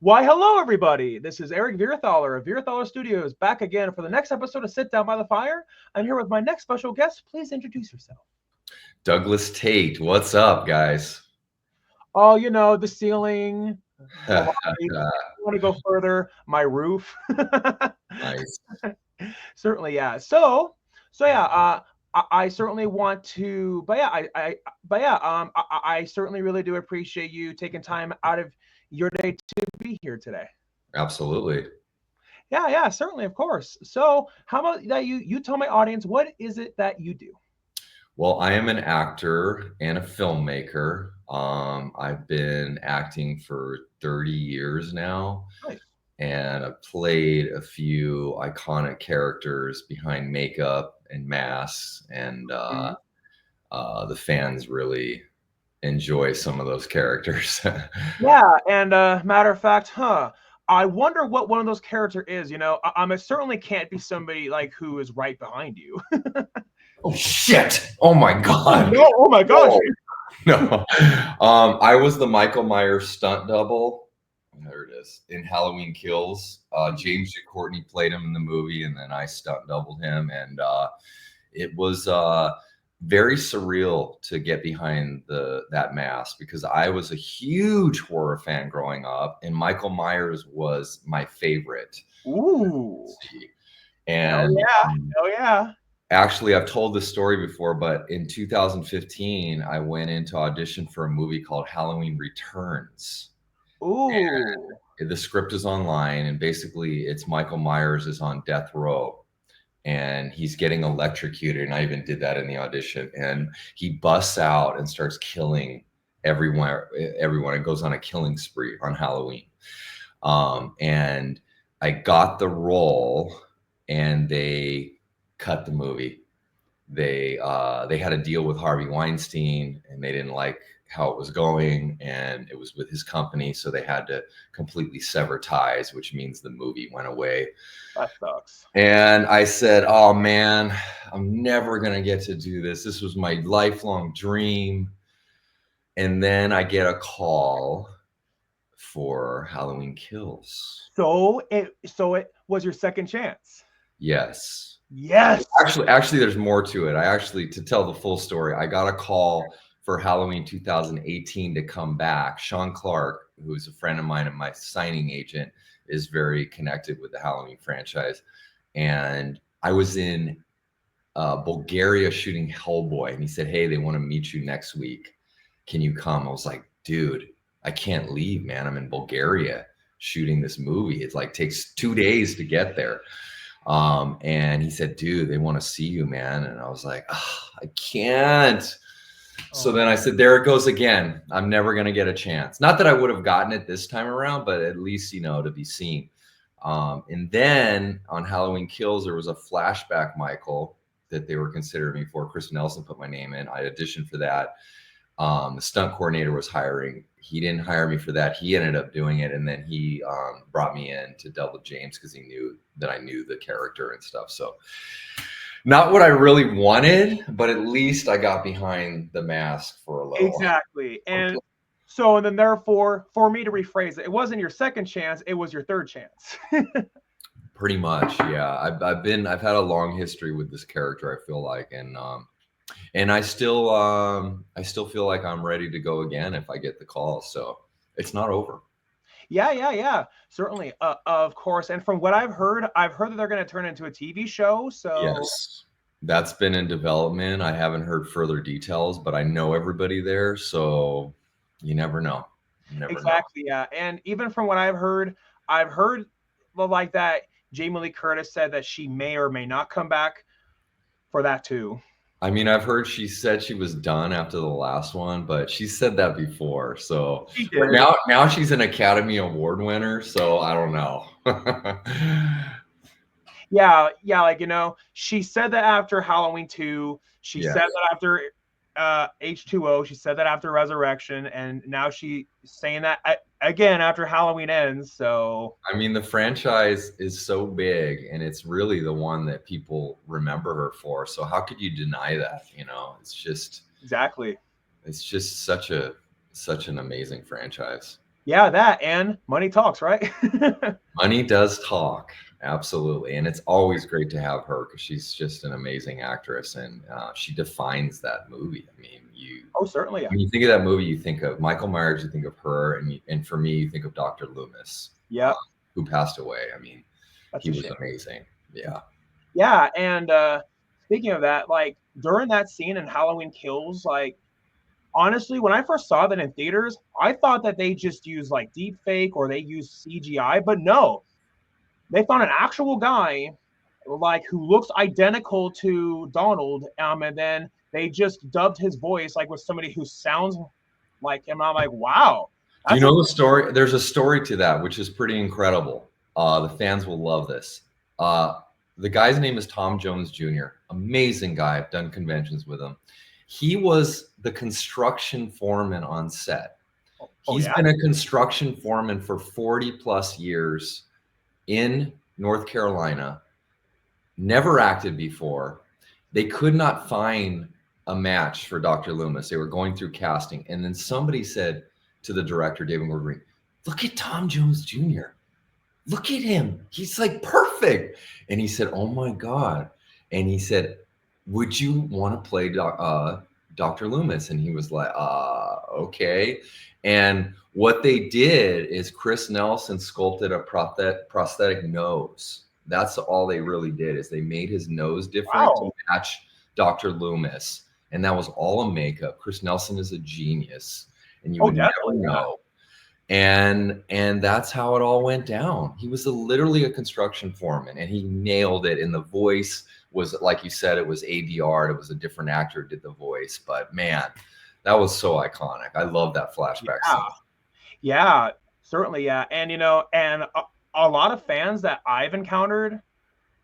Why, hello, everybody. This is Eric Vierthaler of Vierthaler Studios back again for the next episode of Sit Down by the Fire. I'm here with my next special guest. Please introduce yourself. Douglas Tait. What's up, guys? Oh, the ceiling. I want to go further. My roof. Nice. Certainly, yeah. So yeah. I certainly want to, but yeah, I certainly really do appreciate you taking time out of your day to be here today. Absolutely. Yeah, certainly, of course. So, how about that you tell my audience, what is it that you do? Well, I am an actor and a filmmaker. I've been acting for 30 years now, Nice. and I've played a few iconic characters behind makeup and masks, and the fans really enjoy some of those characters. Yeah, and matter of fact, I wonder what one of those characters is. I certainly can't be somebody like who is right behind you. Oh shit! Oh my god! No, oh my gosh! No, I was the Michael Myers stunt double. There it is in Halloween Kills. James Courtney played him in the movie, and then I stunt doubled him, and it was very surreal to get behind that mask because I was a huge horror fan growing up, and Michael Myers was my favorite. Ooh! And oh yeah. Actually, I've told this story before, but in 2015, I went into audition for a movie called Halloween Returns. Ooh. And the script is online, and basically it's Michael Myers is on death row, and he's getting electrocuted. And I even did that in the audition. And he busts out and starts killing everyone. It goes on a killing spree on Halloween. And I got the role, and they cut the movie. They had a deal with Harvey Weinstein, and they didn't like how it was going, and it was with his company, so they had to completely sever ties, which means the movie went away. That sucks. And I said, oh man, I'm never gonna get to do this. This was my lifelong dream. And then I get a call for Halloween Kills. So it was your second chance. Yes. Yes. Actually, there's more to it. To tell the full story, I got a call for Halloween 2018 to come back. Sean Clark, who's a friend of mine and my signing agent, is very connected with the Halloween franchise. And I was in Bulgaria shooting Hellboy, and he said, hey, they want to meet you next week. Can you come? I was like, dude, I can't leave, man. I'm in Bulgaria shooting this movie. It takes 2 days to get there. And he said, dude, they want to see you, man. And I was like, I can't. So then I said, there it goes again. I'm never going to get a chance. Not that I would have gotten it this time around, but at least, to be seen. And then on Halloween Kills, there was a flashback Michael that they were considering me for. Chris Nelson put my name in. I auditioned for that. The stunt coordinator was hiring. He didn't hire me for that. He ended up doing it. And then he brought me in to double James because he knew that I knew the character and stuff. So not what I really wanted, but at least I got behind the mask for a little while. Exactly. And then therefore, for me to rephrase it, it wasn't your second chance, it was your third chance. Pretty much, yeah. I've had a long history with this character, I feel like, and I still feel like I'm ready to go again if I get the call. So it's not over. Yeah. Certainly, of course. And from what I've heard that they're going to turn into a TV show. So yes, that's been in development. I haven't heard further details, but I know everybody there, so you never know. Exactly, yeah. And even from what I've heard like that Jamie Lee Curtis said that she may or may not come back for that too. I mean, I've heard she said she was done after the last one, but she said that before. So now she's an Academy Award winner. So I don't know. Yeah. She said that after Halloween 2. She said that after H2O. She said that after Resurrection, and now she's saying that again after Halloween Ends. So I mean, the franchise is so big, and it's really the one that people remember her for. So how could you deny that? It's just exactly. It's just such an amazing franchise. Yeah, that and money talks, right? Money does talk, absolutely, and it's always great to have her because she's just an amazing actress, and she defines that movie. I mean, Oh, certainly. Yeah. when you think of that movie, you think of Michael Myers, you think of her, and for me, you think of Dr. Loomis, Yep. who passed away. I mean, That's he a was shame. amazing. Yeah. Yeah, and speaking of that, like during that scene in Halloween Kills, like honestly, when I first saw that in theaters, I thought that they just used like deep fake or they used CGI, but no, they found an actual guy like who looks identical to Donald, and then they just dubbed his voice like with somebody who sounds like him. I'm like, wow, Do you that's a know the story? There's a story to that, which is pretty incredible. The fans will love this. The guy's name is Tom Jones Jr. Amazing guy. I've done conventions with him. He was the construction foreman on set. oh He's yeah, been a construction foreman for 40 plus years in North Carolina, never acted before. They could not find a match for Dr. Loomis. They were going through casting. And then somebody said to the director, David Gordon Green, look at Tom Jones Jr. Look at him. He's like perfect. And he said, oh my God. And he said, would you want to play Dr. Loomis? And he was like, okay. And what they did is Chris Nelson sculpted a prosthetic nose. That's all they really did is they made his nose different to wow, match Dr. Loomis. And that was all a makeup. Chris Nelson is a genius, and you oh would never definitely, yeah. know. And that's how it all went down. He was literally a construction foreman, and he nailed it. And the voice was, like you said, it was ADR. It was a different actor did the voice, but man, that was so iconic. I love that flashback Yeah, scene. yeah, certainly, yeah. And and a lot of fans that I've encountered,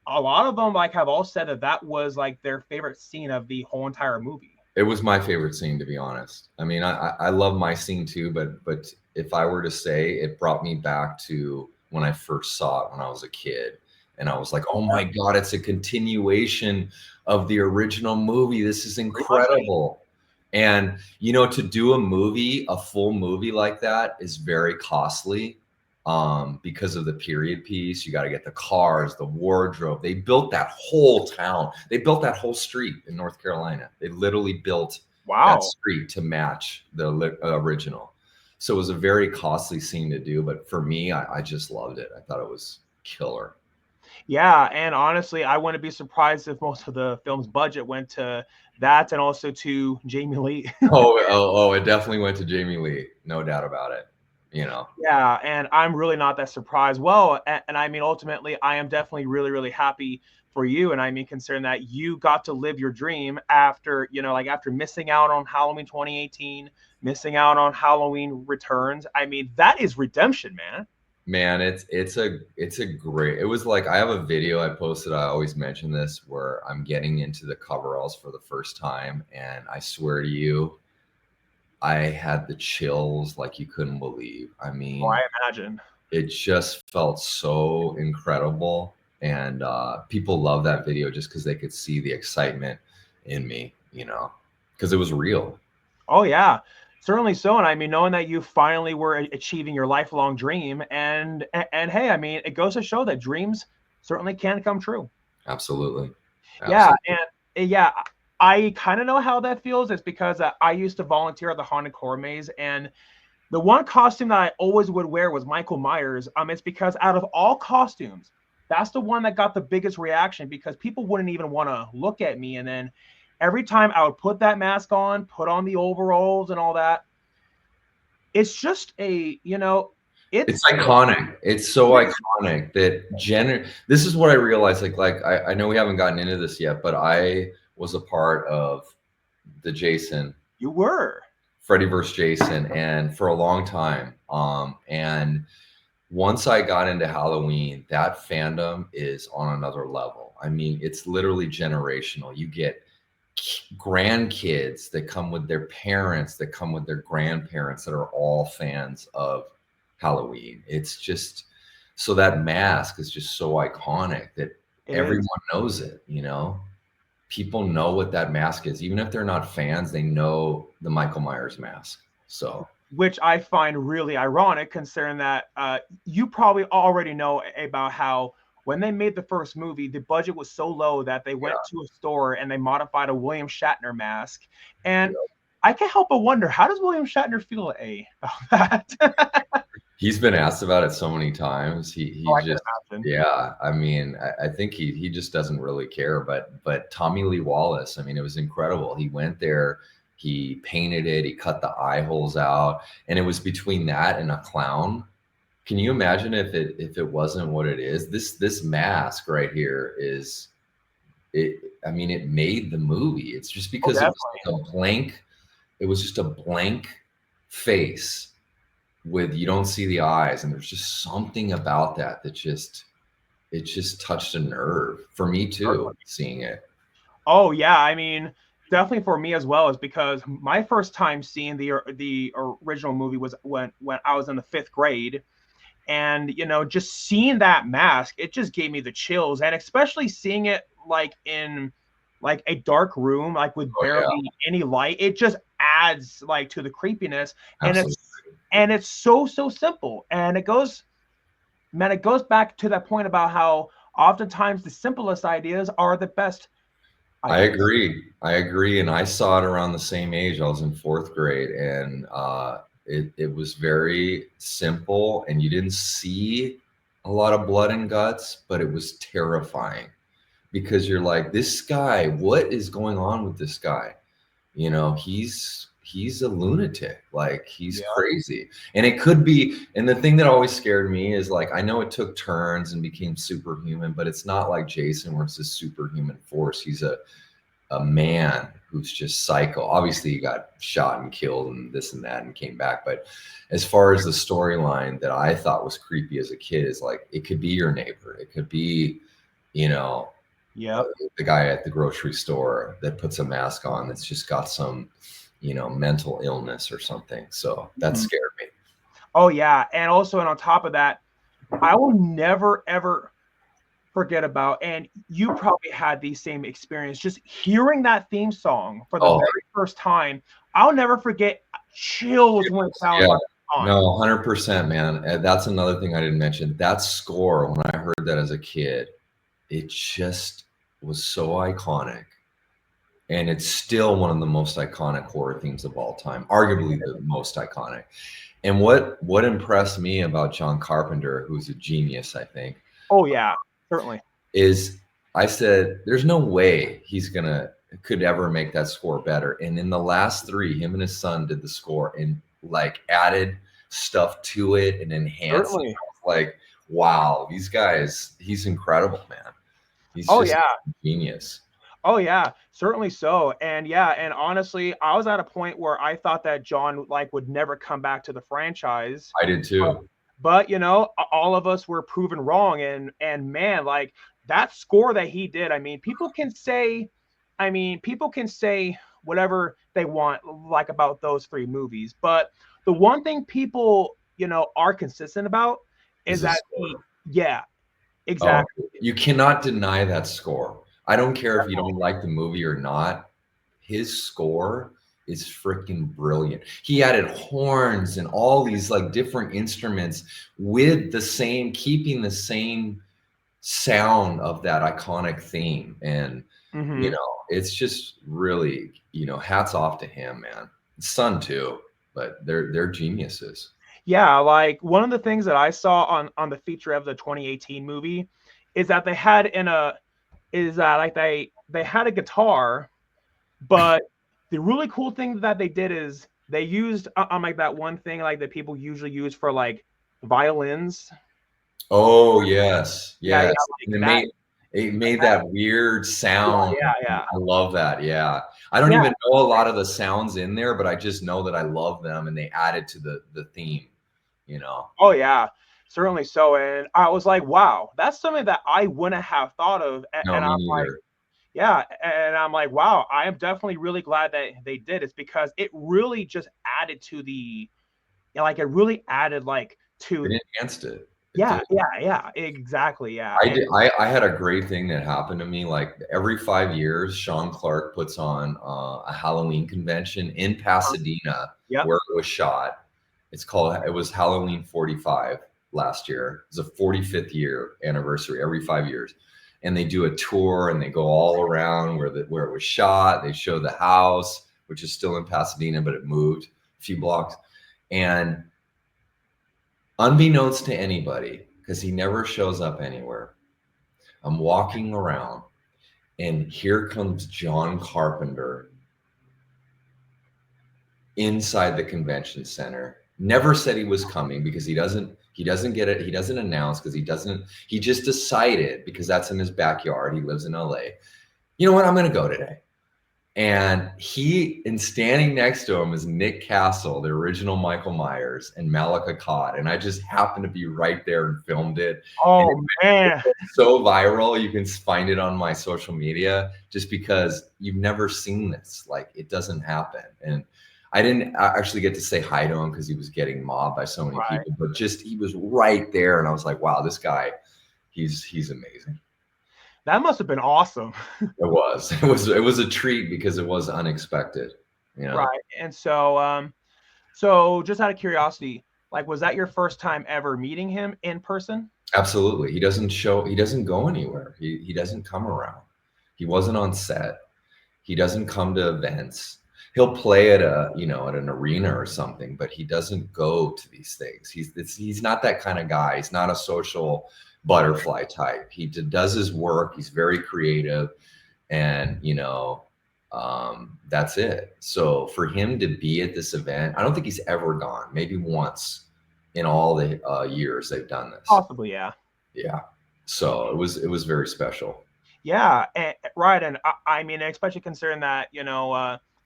a lot of them like have all said that that was like their favorite scene of the whole entire movie. It was my favorite scene, to be honest. I mean, I love my scene too, but if I were to say, it brought me back to when I first saw it when I was a kid, and I was like, oh my God, it's a continuation of the original movie. This is Pretty much. incredible. And to do a movie, a full movie like that is very costly because of the period piece. You got to get the cars, the wardrobe. They built that whole town. They built that whole street in North Carolina. They literally built that Wow. street to match the original. So it was a very costly scene to do, but for me, I just loved it. I thought it was killer. Yeah, and honestly, I wouldn't be surprised if most of the film's budget went to that and also to Jamie Lee. Oh, it definitely went to Jamie Lee, no doubt about it. Yeah, and I'm really not that surprised. Well, and I mean, ultimately, I am definitely really, really happy for you. And I mean, considering that you got to live your dream after, like after missing out on Halloween 2018, missing out on Halloween Returns. I mean, that is redemption, man. Man, it's a great. It was like I have a video I posted. I always mention this where I'm getting into the coveralls for the first time, and I swear to you, I had the chills like you couldn't believe. I Oh, mean, I imagine. it just felt so incredible, and people love that video just because they could see the excitement in me, because it was real. Oh yeah, certainly so. And I mean, knowing that you finally were achieving your lifelong dream, and hey, I mean, it goes to show that dreams certainly can come true. Absolutely, Yeah, absolutely. and yeah, I kind of know how that feels. It's because I used to volunteer at the haunted horror maze, and the one costume that I always would wear was Michael Myers. It's because out of all costumes, that's the one that got the biggest reaction because people wouldn't even want to look at me. And then every time I would put that mask on, put on the overalls and all that, it's just It's it's iconic. It's so it is. iconic that this is what I realized. Like I know we haven't gotten into this yet, but I was a part of the Jason, You were. Freddy versus Jason, and for a long time. And once I got into Halloween, that fandom is on another level. I mean, it's literally generational. You get grandkids that come with their parents, that come with their grandparents, that are all fans of Halloween. It's just so that mask is just so iconic that It everyone is. knows it. People know what that mask is. Even if they're not fans, they know the Michael Myers mask. So which I find really ironic considering that you probably already know about how when they made the first movie, the budget was so low that they went to a store and they modified a William Shatner mask. And I can't help but wonder, how does William Shatner feel about that? He's been asked about it so many times. He just, yeah. I mean, I think he just doesn't really care. But Tommy Lee Wallace, I mean, it was incredible. He went there, he painted it, he cut the eye holes out, and it was between that and a clown. Can you imagine if it wasn't what it is? This mask right here is it. I mean, it made the movie. It's just because it was like a blank. It was just a blank face with, you don't see the eyes, and there's just something about that that just touched a nerve for me too, seeing it. Oh yeah, I mean, definitely for me as well, is because my first time seeing the original movie was when I was in the 5th grade, and just seeing that mask, it just gave me the chills, and especially seeing it like in like a dark room, like with barely any light, it just adds like to the creepiness. Absolutely. And it's so simple, and it goes back to that point about how oftentimes the simplest ideas are the best ideas. I agree, and I saw it around the same age. I was in 4th grade, and it was very simple, and you didn't see a lot of blood and guts, but it was terrifying because you're like, this guy, what is going on with this guy? He's a lunatic, like he's crazy. And it could be, and the thing that always scared me is, like, I know it took turns and became superhuman, but it's not like Jason where it's a superhuman force. He's a man who's just psycho. Obviously he got shot and killed and this and that and came back, but as far as the storyline that I thought was creepy as a kid is, like, it could be your neighbor, it could be the guy at the grocery store that puts a mask on that's just got some mental illness or something. So that scared me. Oh yeah. And also, and on top of that, I will never ever forget about, and you probably had the same experience, just hearing that theme song for the very first time. I'll never forget, chills went down my spine. No, 100%, man. That's another thing I didn't mention. That score, when I heard that as a kid, it just was so iconic. And it's still one of the most iconic horror themes of all time, arguably the most iconic. And what impressed me about John Carpenter, who's a genius, I think. Oh yeah, certainly. Is I said, there's no way he's could ever make that score better. And in the last 3, him and his son did the score and like added stuff to it and enhanced it. Like, wow, these guys, he's incredible, man. He's just a genius. Oh yeah, certainly so. And yeah, and honestly, I was at a point where I thought that John would never come back to the franchise. I did too. But all of us were proven wrong, and man, like that score that he did, I mean, people can say whatever they want like about those 3 movies, but the one thing people, are consistent about is that exactly. Oh, you cannot deny that score. I don't care if you don't like the movie or not. His score is freaking brilliant. He added horns and all these like different instruments with keeping the same sound of that iconic theme. And, it's just really, hats off to him, man. His son too, but they're geniuses. Yeah, like one of the things that I saw on the feature of the 2018 movie is that they had they had a guitar, but the really cool thing that they did is they used like that one thing like that people usually use for like violins. Oh yes. Like it made that weird sound. Yeah. I love that. Yeah. I don't even know a lot of the sounds in there, but I just know that I love them and they added to the theme, Oh yeah. Certainly so. And I was like, wow, that's something that I wouldn't have thought of. And I'm like, and I'm like, wow, I am definitely really glad that they did. It's because it really just added to it really added to it enhanced it. Yeah, exactly. Yeah. I had a great thing that happened to me. Like every 5 years, Sean Clark puts on a Halloween convention in Pasadena where it was shot. It was Halloween 45 last year. It's a 45th year anniversary every 5 years. And they do a tour and they go all around where it was shot. They show the house, which is still in Pasadena, but it moved a few blocks. And unbeknownst to anybody, because he never shows up anywhere, I'm walking around and here comes John Carpenter inside the convention center. Never said he was coming because he doesn't get it. He doesn't announce because he just decided, because that's in his backyard. He lives in LA. You know what? I'm going to go today. And standing next to him is Nick Castle, the original Michael Myers, and Malika Todd. And I just happened to be right there and filmed it. Oh, man. It's so viral. You can find it on my social media just because you've never seen this. Like, it doesn't happen. And I didn't actually get to say hi to him because he was getting mobbed by so many people, but just he was right there. And I was like, wow, this guy, he's amazing. That must have been awesome. It was a treat because it was unexpected. You know? Right. And so just out of curiosity, like, was that your first time ever meeting him in person? Absolutely. He doesn't go anywhere. He doesn't come around. He wasn't on set. He doesn't come to events. He'll play at an arena or something, but he doesn't go to these things. He's not that kind of guy. He's not a social butterfly type. He does his work. He's very creative, and that's it. So for him to be at this event, I don't think he's ever gone. Maybe once in all the years they've done this. Possibly, yeah. Yeah. So it was very special. Yeah, right. And I mean, especially considering that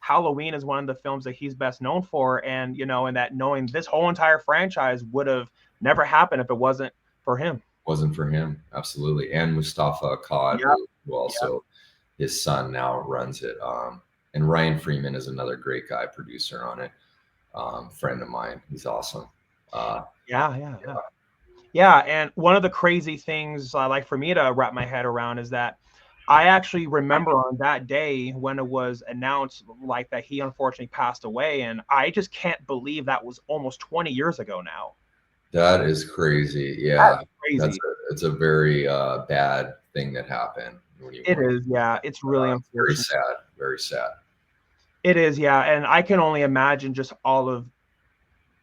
Halloween is one of the films that he's best known for, and and that knowing this whole entire franchise would have never happened if it wasn't for him. Wasn't for him, absolutely. And Mustafa Cod, who also his son now runs it. And Ryan Freeman is another great guy, producer on it. Friend of mine. He's awesome. Yeah, and one of the crazy things like for me to wrap my head around is that I actually remember on that day when it was announced like that he unfortunately passed away, and I just can't believe that was almost 20 years ago now. That is crazy. Yeah, crazy. It's a very bad thing that happened. It is, yeah. It's really very sad. Very sad. It is, yeah, and I can only imagine just all of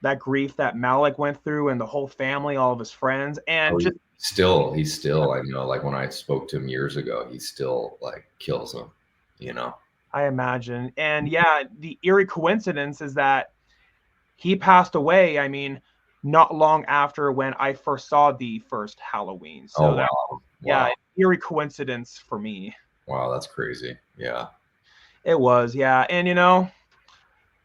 that grief that Malik went through, and the whole family, all of his friends, and he's still. I know, like when I spoke to him years ago, he still like kills him. I imagine, and yeah, the eerie coincidence is that he passed away. I mean, not long after when I first saw the first Halloween. So yeah, eerie coincidence for me. Wow, that's crazy. Yeah, it was. Yeah, and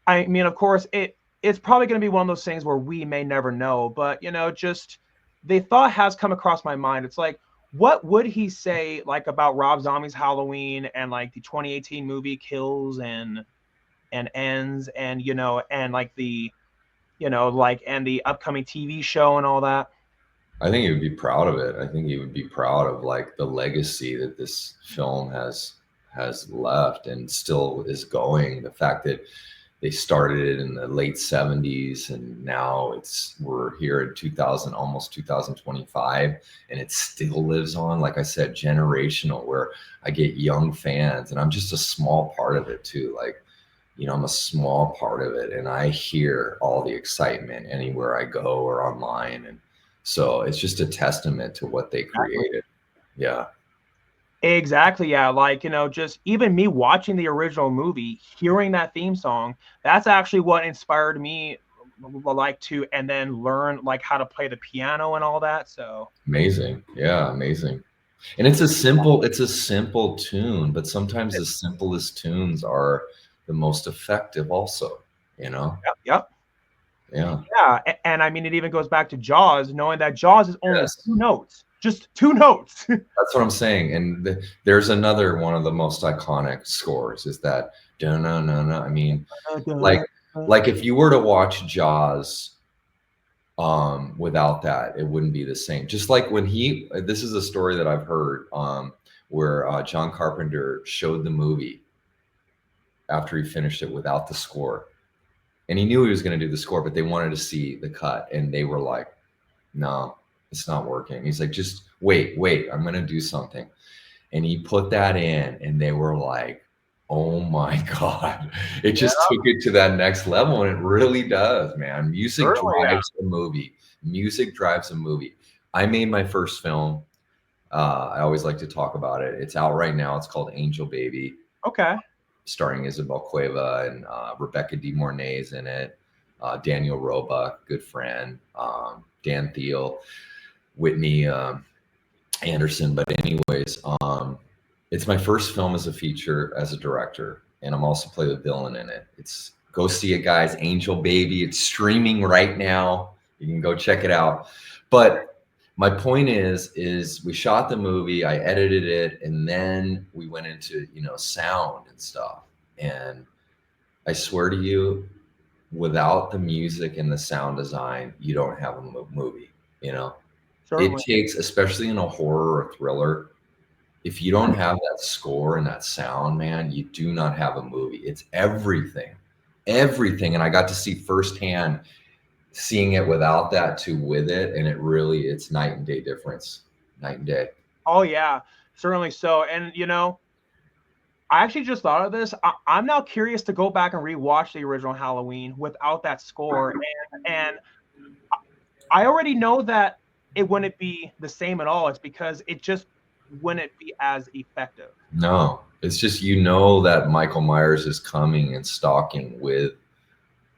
I mean, of course, it's probably going to be one of those things where we may never know, but just the thought has come across my mind. It's like, what would he say like about Rob Zombie's Halloween and like the 2018 movie Kills and Ends, and and like the and the upcoming TV show and all that? I think he would be proud of it. I think he would be proud of like the legacy that this film has left and still is going. The fact that they started it in the late 70s and now we're here in 2000, almost 2025, and it still lives on. Like I said, generational, where I get young fans, and I'm just a small part of it too. Like, I'm a small part of it, and I hear all the excitement anywhere I go or online. And so it's just a testament to what they created. Yeah. Exactly. Yeah. Like, just even me watching the original movie, hearing that theme song, that's actually what inspired me and then learn like how to play the piano and all that. So amazing. Yeah. Amazing. And it's a simple tune, but sometimes the simplest tunes are the most effective also, Yep. Yeah. And I mean, it even goes back to Jaws, knowing that Jaws is only 2 notes. Just 2 notes. That's what I'm saying. And there's another one of the most iconic scores is that no. I mean, like if you were to watch Jaws without that, it wouldn't be the same. Just like when this is a story that I've heard where John Carpenter showed the movie after he finished it without the score. and he knew he was going to do the score, but they wanted to see the cut, and they were like, no, it's not working. He's like, just wait, I'm going to do something. And he put that in, and they were like, oh my God. It just took it to that next level, and it really does, man. Music drives a movie. Music drives a movie. I made my first film. I always like to talk about it. It's out right now. It's called Angel Baby. Okay. Starring Isabel Cueva and Rebecca De Mornay's in it. Daniel Roebuck, good friend. Dan Thiel, Whitney Anderson. But anyways, it's my first film as a feature as a director, and I'm also play the villain in it. Go see it, guys. Angel Baby. It's streaming right now. You can go check it out. But my point is we shot the movie, I edited it, and then we went into, sound and stuff. And I swear to you, without the music and the sound design, you don't have a movie, Certainly. It takes, especially in a horror or thriller, if you don't have that score and that sound, man, you do not have a movie. It's everything. And I got to see firsthand seeing it without that to with it, and it's night and day difference. Night and day. Oh yeah, certainly so. And I actually just thought of this. I'm now curious to go back and rewatch the original Halloween without that score, and I already know that it wouldn't be the same at all. It's because it just wouldn't be as effective. No, it's just that Michael Myers is coming and stalking with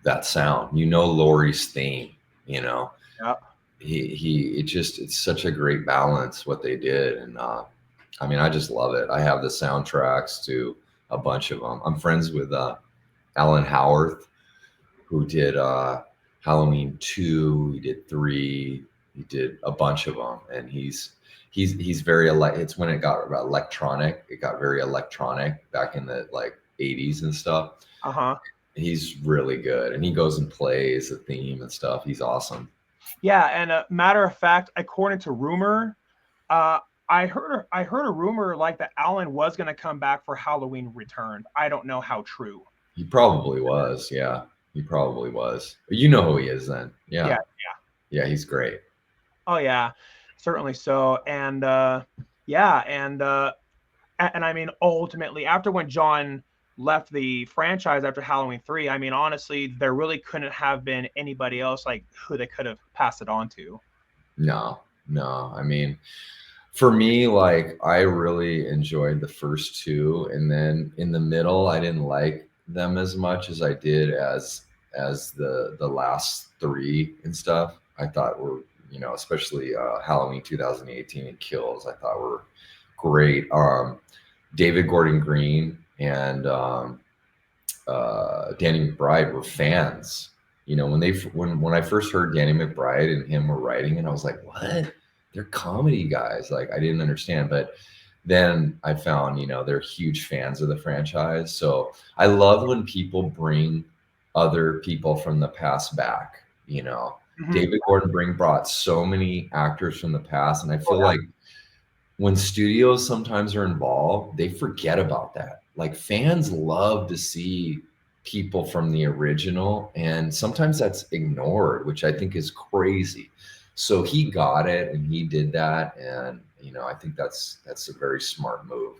that sound. Laurie's theme. Yeah. It's such a great balance what they did, and I just love it. I have the soundtracks to a bunch of them. I'm friends with Alan Howarth, who did Halloween 2. He did 3. He did a bunch of them, and he's very it's when it got electronic. It got very electronic back in the 80s and stuff. He's really good, and he goes and plays the theme and stuff. He's awesome. Yeah, and matter of fact, according to rumor, I heard a rumor that Alan was going to come back for Halloween Returned. I don't know how true. He probably was. Yeah, he probably was. You know who he is then. Yeah. Yeah, he's great. Oh yeah, certainly so. And and I mean, ultimately, after when John left the franchise after Halloween 3, I mean, honestly, there really couldn't have been anybody else who they could have passed it on to. No. I mean, for me, I really enjoyed the first 2, and then in the middle, I didn't like them as much as I did as the last 3 and stuff. I thought were, especially Halloween 2018 and Kills, I thought were great. David Gordon Green and Danny McBride were fans. When I first heard Danny McBride and him were writing it, I was like, what? They're comedy guys. I didn't understand. But then I found, they're huge fans of the franchise. So I love when people bring other people from the past back, Mm-hmm. David Gordon Green brought so many actors from the past. And I feel like when studios sometimes are involved, they forget about that. Fans love to see people from the original, and sometimes that's ignored, which I think is crazy. So he got it, and he did that, and I think that's a very smart move.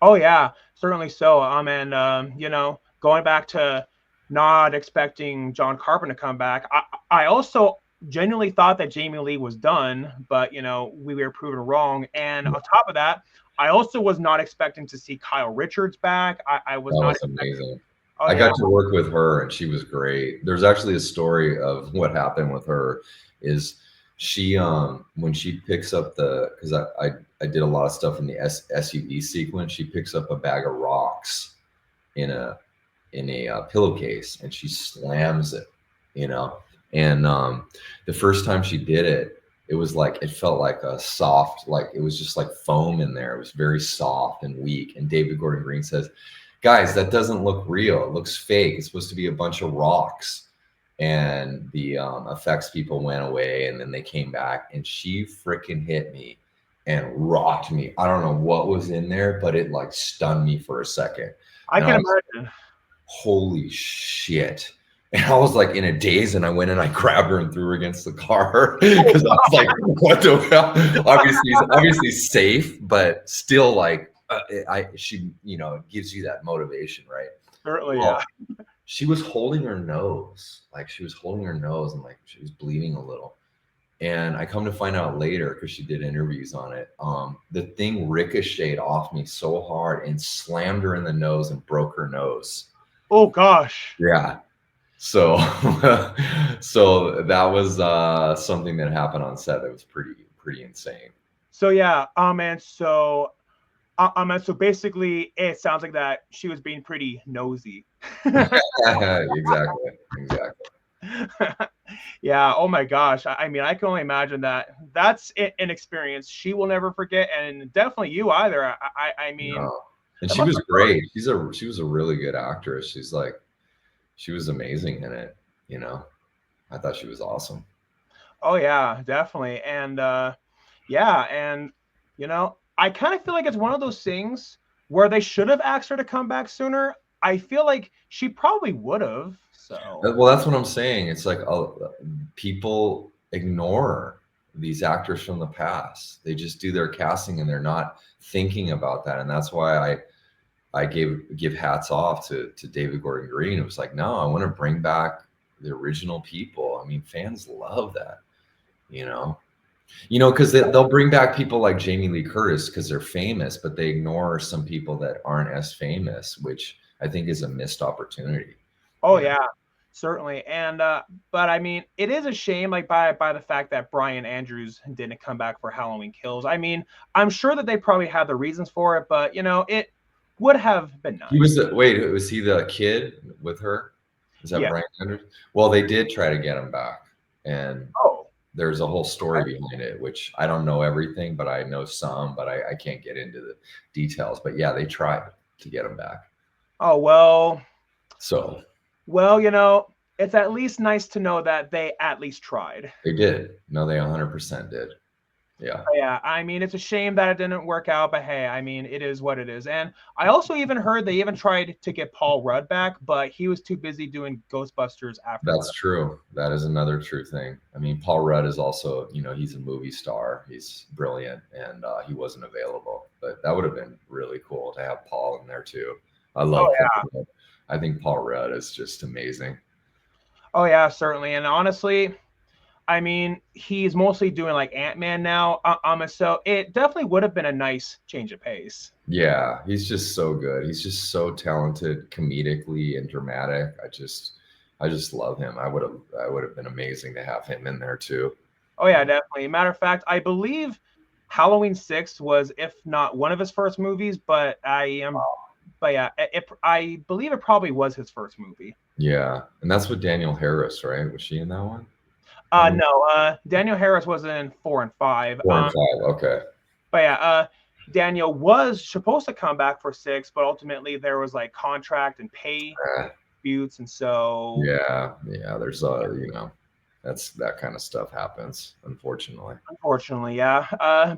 Oh yeah, certainly so. And going back to not expecting John Carpenter to come back, I also genuinely thought that Jamie Lee was done, but we were proven wrong. And on top of that, I also was not expecting to see Kyle Richards back. I was not amazing. I got to work with her, and she was great. There's actually a story of what happened with her. Is she when she picks up because I did a lot of stuff in the SUV sequence. She picks up a bag of rocks in a pillowcase, and she slams it, and the first time she did it, it was it felt like a soft, it was just foam in there. It was very soft and weak. And David Gordon Green says, guys, that doesn't look real. It looks fake. It's supposed to be a bunch of rocks. And the effects people went away, and then they came back, and she freaking hit me and rocked me. I don't know what was in there, but it stunned me for a second. I can imagine. Holy shit. And I was like in a daze, and I went and I grabbed her and threw her against the car because I was like, "What the hell?" Obviously safe, but still like, she, gives you that motivation, right? Certainly, yeah. Well, she was holding her nose, like she was holding her nose, and like she was bleeding a little. And I come to find out later, because she did interviews on it, the thing ricocheted off me so hard and slammed her in the nose and broke her nose. Oh gosh. Yeah. So, so that was something that happened on set that was pretty insane. So yeah, and so so basically, it sounds like that she was being pretty nosy. Exactly. Yeah. Oh my gosh. I mean, I can only imagine that. That's an experience she will never forget, and definitely you either. I mean, No. And she was great. She was a really good actress. She was amazing in it. I thought she was awesome. Oh yeah, definitely. And yeah, and I kind of feel like it's one of those things where they should have asked her to come back sooner. I feel like she probably would have. So Well, that's what I'm saying. It's like people ignore these actors from the past. They just do their casting and they're not thinking about that. And that's why I give hats off to David Gordon Green. It was like, no, I want to bring back the original people. I mean, fans love that, because they'll bring back people like Jamie Lee Curtis because they're famous, but they ignore some people that aren't as famous, which I think is a missed opportunity. oh yeah, certainly. And but I mean, it is a shame, like by the fact that Brian Andrews didn't come back for Halloween Kills. I mean, I'm sure that they probably had the reasons for it, but it would have been He nice. was was he the kid with her? Is that Yeah. Brian Anders? Well, they did try to get him back, and Oh. there's a whole story behind it, which I don't know everything, but I know some, but I can't get into the details. But yeah, they tried to get him back. Oh well. So Well, it's at least nice to know that they at least tried. they did. No, they 100% did. Yeah. Yeah, I mean, it's a shame that it didn't work out, but hey, I mean, it is what it is. And I also even heard they even tried to get Paul Rudd back, but he was too busy doing Ghostbusters after That's that. true. That is another true thing. I mean, Paul Rudd is also, he's a movie star. He's brilliant, and he wasn't available. But that would have been really cool to have Paul in there too. I love Paul Rudd. I think Paul Rudd is just amazing. Oh yeah, certainly. And honestly, I mean, he's mostly doing like Ant-Man now. So it definitely would have been a nice change of pace. Yeah, he's just so good. He's just so talented comedically and dramatic. I just love him. I would have been amazing to have him in there too. Oh yeah, definitely. Matter of fact, I believe Halloween 6 was, if not one of his first movies, but yeah, I believe it probably was his first movie. Yeah, and that's with Danielle Harris, right? Was she in that one? No, Danielle Harris was in 4 and 5. 4 and 5. Okay. But yeah, Daniel was supposed to come back for 6, but ultimately there was like contract and pay disputes, and so yeah, there's that's that kind of stuff happens, unfortunately. Unfortunately, yeah.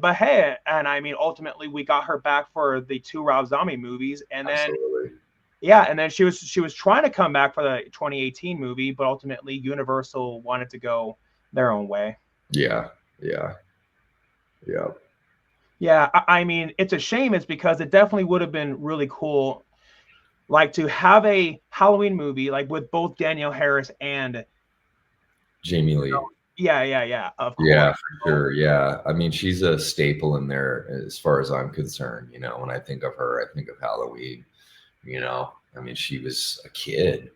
But hey, and I mean, ultimately we got her back for the 2 Rob Zombie movies, and then Absolutely. yeah, and then she was trying to come back for the 2018 movie, but ultimately Universal wanted to go their own way. Yeah. Yeah, I mean, it's a shame. It's because it definitely would have been really cool, like to have a Halloween movie like with both Danielle Harris and Jamie Lee. Yeah. Of course. Yeah, for sure. Yeah. I mean, she's a staple in there as far as I'm concerned. When I think of her, I think of Halloween. I mean, she was a kid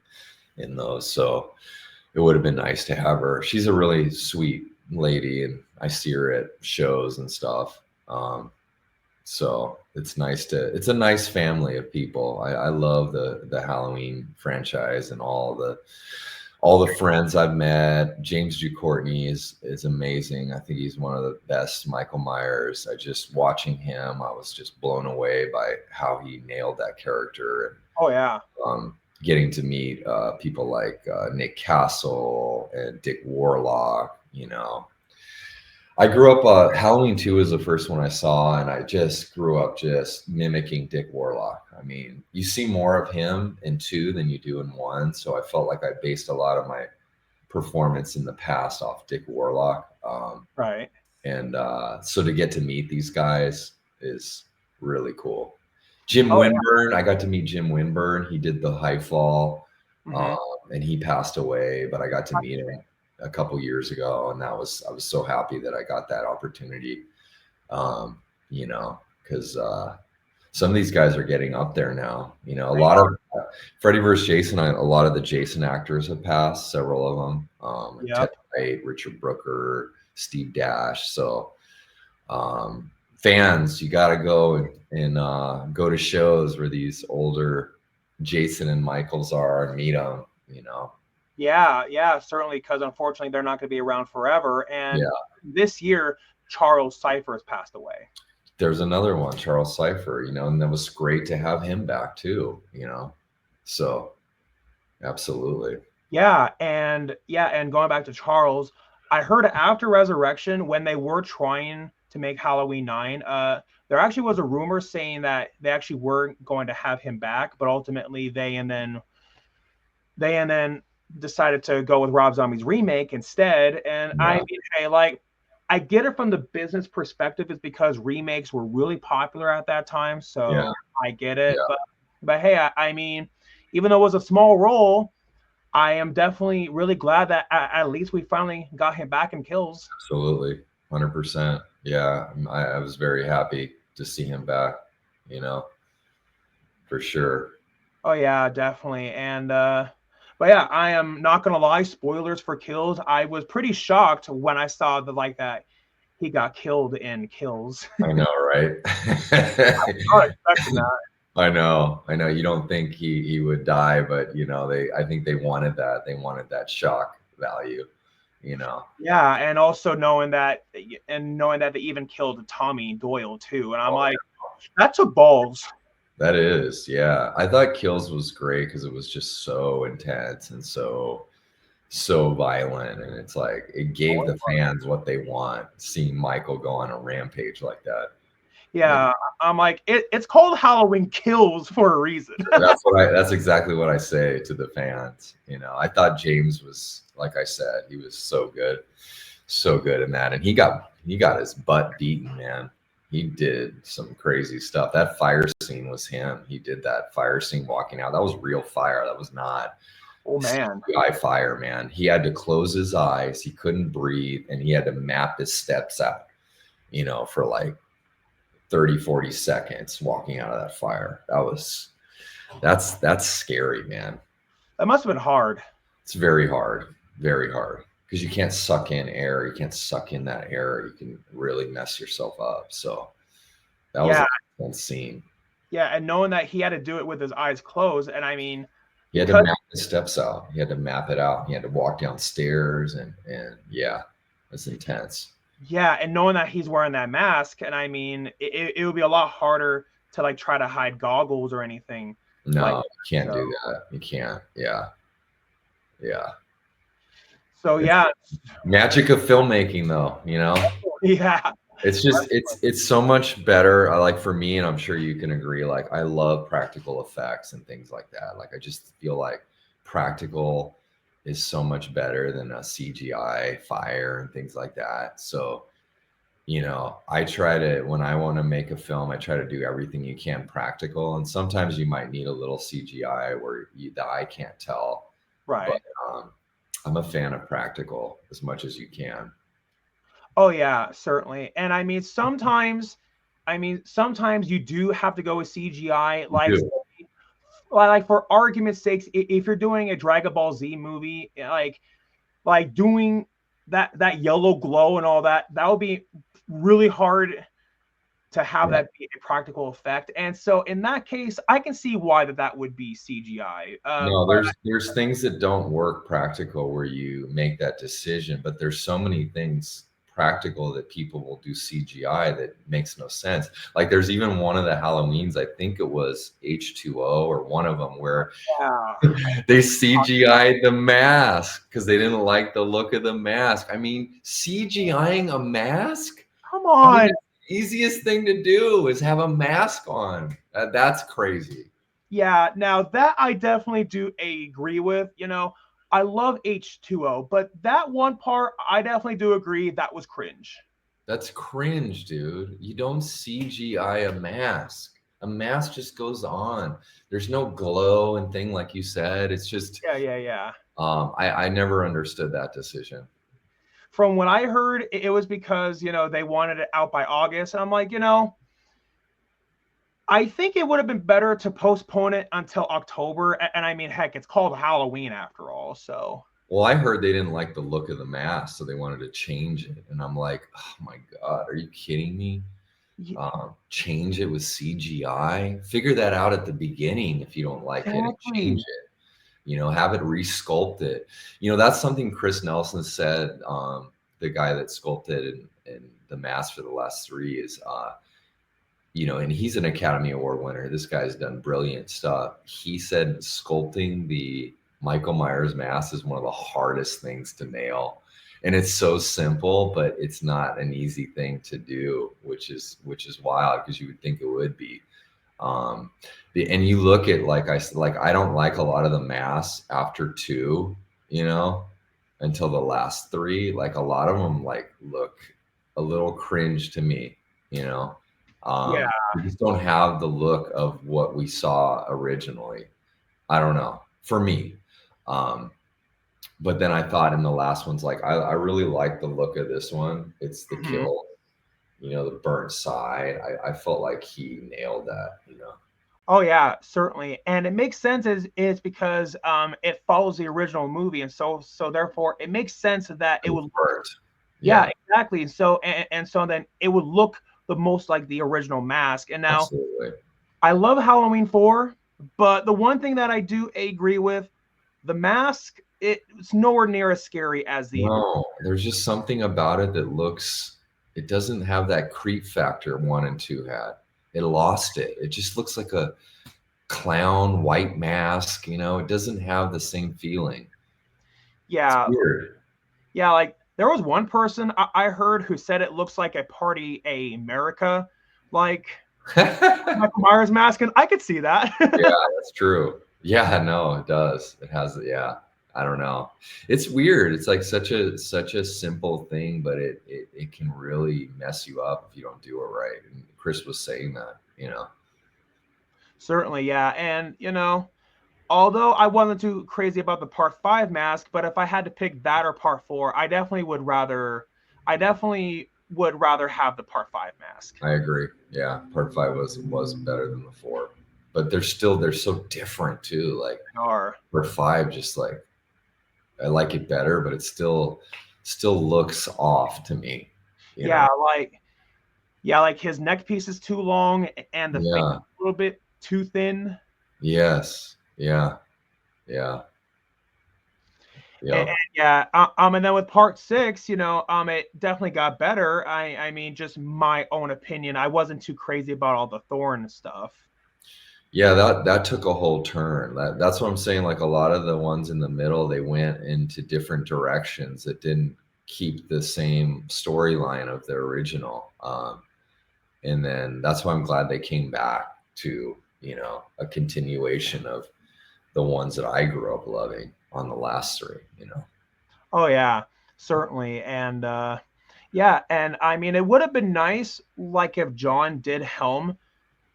in those. So it would have been nice to have her. She's a really sweet lady, and I see her at shows and stuff. So it's a nice family of people. I love the Halloween franchise and all the friends I've met. James Ducournau is amazing. I think he's one of the best Michael Myers. Watching him, I was just blown away by how he nailed that character. Oh yeah. Getting to meet people like Nick Castle and Dick Warlock, I grew up, Halloween 2 was the first one I saw, and I just grew up just mimicking Dick Warlock. I mean, you see more of him in 2 than you do in 1, so I felt like I based a lot of my performance in the past off Dick Warlock. Right. And so to get to meet these guys is really cool. Jim Oh, yeah. Winburn, I got to meet Jim Winburn. He did the High Fall, Mhm. and he passed away, but I got to meet him a couple years ago, and I was so happy that I got that opportunity. You know, because some of these guys are getting up there now. You know, a They lot are. of Freddy vs. Jason. A lot of the Jason actors have passed. Several of them, Ted, Yep. Richard Brooker, Steve Dash. So fans, you got to go and go to shows where these older Jason and Michaels are and meet them. You know, Yeah, yeah, certainly, because unfortunately they're not going to be around forever. yeah. And this year, Charles Cypher has passed away. There's another one, Charles Cypher. You know, and that was great to have him back too. You know, so absolutely. And going back to Charles, I heard after Resurrection when they were trying to make Halloween 9, there actually was a rumor saying that they actually weren't going to have him back, but ultimately they decided to go with Rob Zombie's remake instead. And I Yeah, mean, hey, like I get it from the business perspective, is because remakes were really popular at that time, yeah, so I get it. yeah. But hey, I mean, even though it was a small role, I am definitely really glad that at least we finally got him back in kills. Absolutely, 100%. Yeah, I was very happy to see him back. You know, for sure. Oh yeah, definitely. And but yeah, I am not gonna lie, spoilers for kills. I was pretty shocked when I saw the like that he got killed in kills. I know, right? Not expecting that. I know, I know. You don't think he would die, but you know, I think they wanted that. They wanted that shock value. You know. Yeah, and knowing that they even killed Tommy Doyle too. And I'm Oh, like, that took balls. that is, yeah. I thought Kills was great because it was just so intense and so violent, and it's like it gave the fans what they want, seeing Michael go on a rampage like that. And Yeah, I'm like, it's called Halloween Kills for a reason. that's exactly what I say to the fans. You know, I thought James was, like I said, he was so good in that, and he got his butt beaten, man. He did some crazy stuff. That fire scene was him. He did that fire scene walking out. That was real fire. That was not Oh man. CGI fire, man. He had to close his eyes. He couldn't breathe, and he had to map his steps out, you know, for like 30, 40 seconds walking out of that fire. That's scary, man. That must have been hard. It's very hard because you can't suck in air. You can't suck in that air. You can really mess yourself up. So that was Yeah, a fun scene. yeah, and knowing that he had to do it with his eyes closed, and I mean, He had to because map the steps out. He had to map it out. He had to walk downstairs, and yeah, it's intense. yeah, and knowing that he's wearing that mask, and I mean, it would be a lot harder to like try to hide goggles or anything like No, that. you can't So, do that. You can't. Yeah, yeah. so It's yeah, magic of filmmaking, though. You know. yeah, It's just it's so much better. I like, for me, and I'm sure you can agree, like I love practical effects and things like that. Like I just feel like practical is so much better than a CGI fire and things like that. So, you know, I try to, when I want to make a film, I try to do everything you can practical. And sometimes you might need a little CGI where the eye can't tell. But right. I'm a fan of practical as much as you can. Oh yeah, certainly. And I mean, sometimes you do have to go with CGI, You do. like for argument's sakes, if you're doing a Dragon Ball Z movie, like doing that yellow glow and all that, that would be really hard to have Yeah. that be a practical effect. And so in that case, I can see why that would be CGI. No, there's things that don't work practical where you make that decision, but there's so many things practical that people will do CGI that makes no sense. Like there's even one of the Halloweens, I think it was H2O or one of them, where they CGI'd the mask because they didn't like the look of the mask. I mean, CGIing a mask? Come on. I mean, the easiest thing to do is have a mask on. That's crazy. Yeah, now that I definitely do agree with. I love H2O, but that one part, I definitely do agree that was cringe. That's cringe, dude. You don't CGI a mask. A mask just goes on. There's no glow and thing like you said. It's just Yeah. I never understood that decision. From what I heard, it was because, they wanted it out by August. And I'm like, I think it would have been better to postpone it until October. And I mean, heck, it's called Halloween after all. So. Well, I heard they didn't like the look of the mask, so they wanted to change it. And I'm like, oh my God, are you kidding me? Change it with CGI? Figure that out at the beginning if you don't like it and change it. Have it re-sculpted. That's something Chris Nelson said, the guy that sculpted in the mask for the last three is, and he's an Academy Award winner. This guy's done brilliant stuff. He said sculpting the Michael Myers mask is one of the hardest things to nail. And it's so simple, but it's not an easy thing to do, which is wild because you would think it would be. And you look at, I don't like a lot of the masks after 2, until the last 3. Like a lot of them look a little cringe to me, Yeah. We just don't have the look of what we saw originally. I don't know, for me. But then I thought in the last ones, I really like the look of this one. It's the kill, the burnt side. I felt like he nailed that, Oh yeah, certainly, and it makes sense is because it follows the original movie, and so therefore it makes sense that it would burnt. Yeah, exactly. So and so then it would look the most like the original mask. And now Absolutely. I love Halloween 4, but the one thing that I do agree with, the mask, it's nowhere near as scary as the. No, there's just something about it that looks. It doesn't have that creep factor 1 and 2 had. It lost it. It just looks like a clown white mask. It doesn't have the same feeling. Yeah. It's weird. Yeah, like there was one person I heard who said it looks like a Party America, like Michael Myers mask, and I could see that. Yeah, that's true. Yeah, no, it does. It has, yeah. I don't know. It's weird. It's like such a simple thing, but it can really mess you up if you don't do it right. And Chris was saying that, Certainly, yeah. And although I wasn't too crazy about the Part 5 mask, but if I had to pick that or Part 4, I definitely would rather have the Part 5 mask. I agree. Yeah, Part 5 was better than the 4, but they're so different too. Like Part 5, just I like it better, but it still looks off to me. Yeah, like his neck piece is too long and the face is a little bit too thin. Yes. Yeah. And then with Part 6, it definitely got better. I mean, just my own opinion. I wasn't too crazy about all the thorn stuff. Yeah, that took a whole turn. That's what I'm saying. Like a lot of the ones in the middle, they went into different directions that didn't keep the same storyline of the original. And then that's why I'm glad they came back to, a continuation of the ones that I grew up loving on the last 3, Oh yeah, certainly. And and I mean, it would have been nice like if John did helm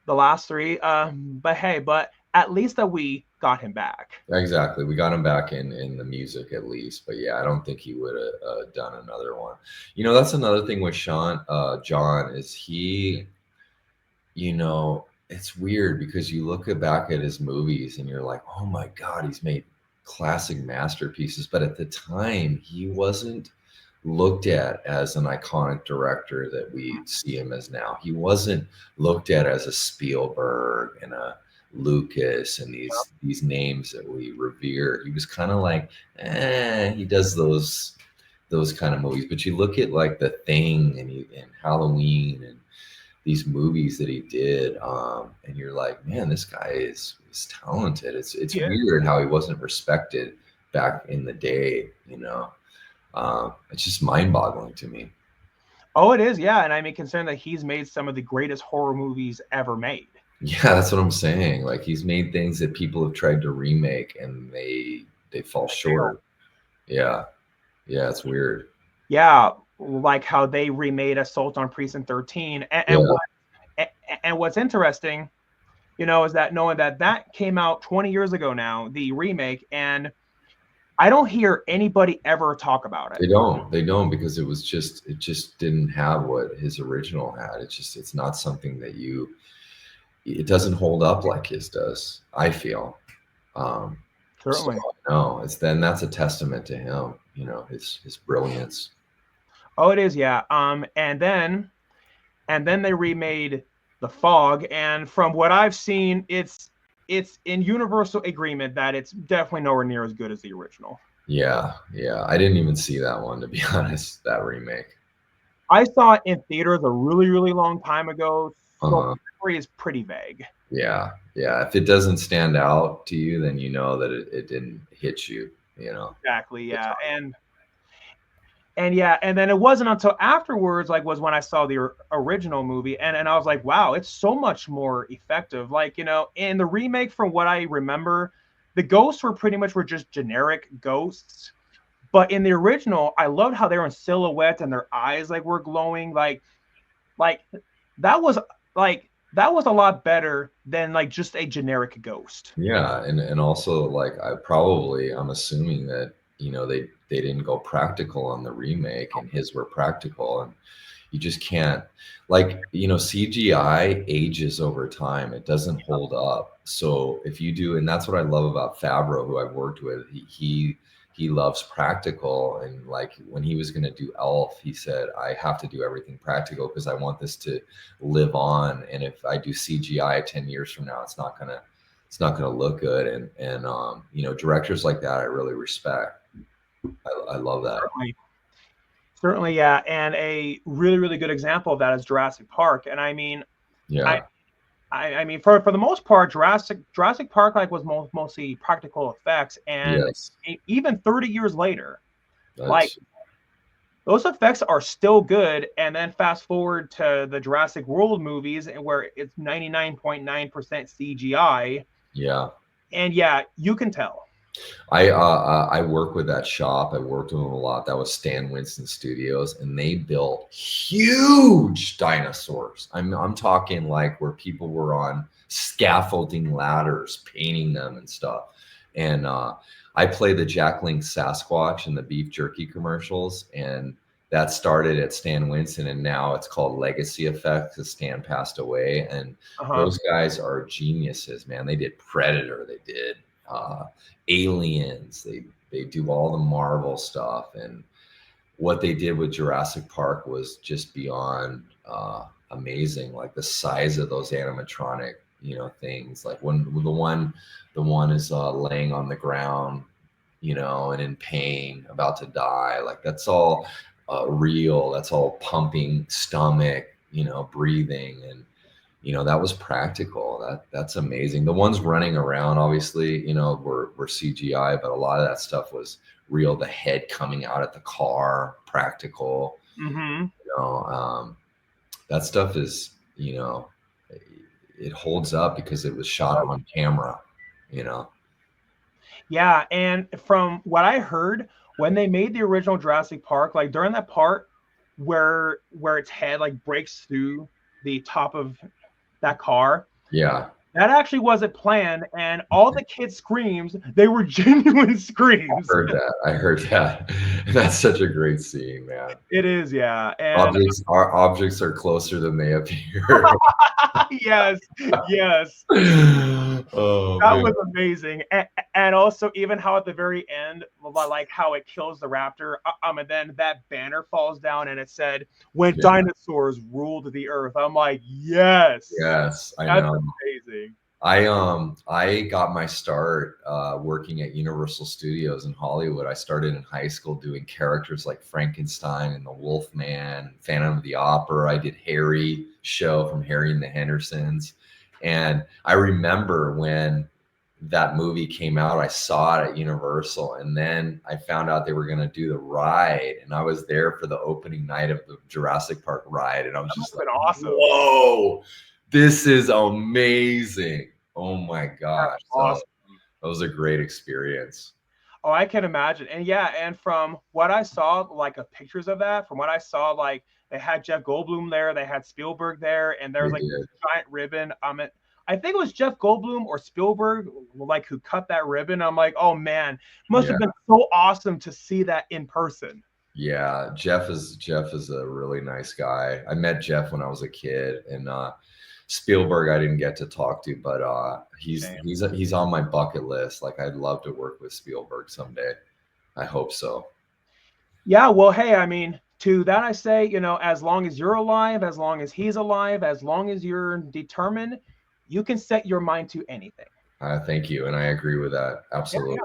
the last 3, but at least that we got him back. Exactly, we got him back in the music at least. But yeah, I don't think he would have done another one. That's another thing with John is he, it's weird because you look back at his movies and you're like, oh my God, he's made classic masterpieces. But at the time, he wasn't looked at as an iconic director that we see him as now. He wasn't looked at as a Spielberg and a Lucas and these names that we revere. He was kind of like, he does those those kind of movies. But you look at like The Thing and Halloween and these movies that he did, and you're like, man, this guy is talented. It's weird how he wasn't respected back in the day, you know. It's just mind-boggling to me. Oh, it is, yeah. And I mean, considering that he's made some of the greatest horror movies ever made. Yeah, that's what I'm saying. Like he's made things that people have tried to remake and they fall short. Yeah. Yeah, it's weird. Yeah, like how they remade Assault on Precinct 13. And what's interesting, you know, is that knowing that that came out 20 years ago now, the remake, and I don't hear anybody ever talk about it. They don't because it just didn't have what his original had. It's not something that it doesn't hold up like his does, I feel. Certainly. So, no, that's a testament to him, you know, his brilliance. Oh, it is, yeah. And then they remade The Fog, and from what I've seen, it's in universal agreement that it's definitely nowhere near as good as the original. Yeah. I didn't even see that one, to be honest, that remake. I saw it in theaters a really, really long time ago, so the story is pretty vague. Yeah. If it doesn't stand out to you, then you know that it didn't hit you, you know. Exactly, yeah. And then it wasn't until afterwards, like, was when I saw the original movie, and I was like, wow, it's so much more effective. Like, you know, in the remake, from what I remember, the ghosts were just generic ghosts. But in the original, I loved how they were in silhouette and their eyes like were glowing. Like that was that was a lot better than like just a generic ghost. Yeah, and also like I'm assuming that, you know, they didn't go practical on the remake and his were practical, and you just can't, like, you know, CGI ages over time. It doesn't hold up. So if you do, and that's what I love about Favreau, who I've worked with, he loves practical. And like when he was going to do Elf, he said, I have to do everything practical because I want this to live on. And if I do CGI 10 years from now, it's not gonna look good. And you know, directors like that I really respect. I love that. Certainly, yeah. And a really, really good example of that is Jurassic Park. And I mean, yeah, I mean, for the most part, Jurassic Park like was mostly practical effects, and yes, even 30 years later, like those effects are still good. And then fast forward to the Jurassic World movies, where it's 99.9% CGI. Yeah, and yeah, you can tell. I work with that shop. I worked with them a lot. That was Stan Winston Studios, and they built huge dinosaurs. I'm talking like where people were on scaffolding ladders, painting them and stuff. And I play the Jack Link Sasquatch in the beef jerky commercials, and that started at Stan Winston, and now it's called Legacy Effects because Stan passed away. And those guys are geniuses, man. They did Predator. They did Aliens. They do all the Marvel stuff, and what they did with Jurassic Park was just beyond amazing. Like the size of those animatronic, you know, things. Like when the one is laying on the ground, you know, and in pain, about to die. Like that's all real. That's all pumping stomach, you know, breathing, and you know, that was practical. That's amazing. The ones running around, obviously, you know, were CGI, but a lot of that stuff was real. The head coming out at the car, practical. You know, that stuff is, you know, it holds up because it was shot on camera, you know. Yeah, and from what I heard, when they made the original Jurassic Park, like during that part where its head like breaks through the top of that car. Yeah. That actually wasn't planned, and all the kids' screams, they were genuine screams. I heard that. That's such a great scene, man. It is, yeah. And objects are closer than they appear. yes. Oh, that man. was amazing. And also even how at the very end, like how it kills the raptor, and then that banner falls down and it said, when dinosaurs ruled the earth. I'm like, yes, I that's know. amazing. I got my start working at Universal Studios in Hollywood. I started in high school doing characters like Frankenstein and the Wolfman, Phantom of the Opera. I did Harry show from Harry and the Hendersons. And I remember when that movie came out, I saw it at Universal, and then I found out they were going to do the ride, and I was there for the opening night of the Jurassic Park ride, and I was just like, awesome. whoa, this is amazing. Oh my gosh. Awesome. So that was a great experience. Oh, I can imagine. And yeah, and from what I saw, like pictures of that, from what I saw, like they had Jeff Goldblum there, they had Spielberg there, and there was like this giant ribbon. I think it was Jeff Goldblum or Spielberg, like who cut that ribbon. I'm like, oh man, must have been so awesome to see that in person. Yeah, Jeff is a really nice guy. I met Jeff when I was a kid, and Spielberg I didn't get to talk to, but he's on my bucket list. Like I'd love to work with Spielberg someday. I hope so. Yeah, well, hey, I mean, to that I say, you know, as long as you're alive, as long as he's alive, as long as you're determined, you can set your mind to anything. Thank you, and I agree with that absolutely.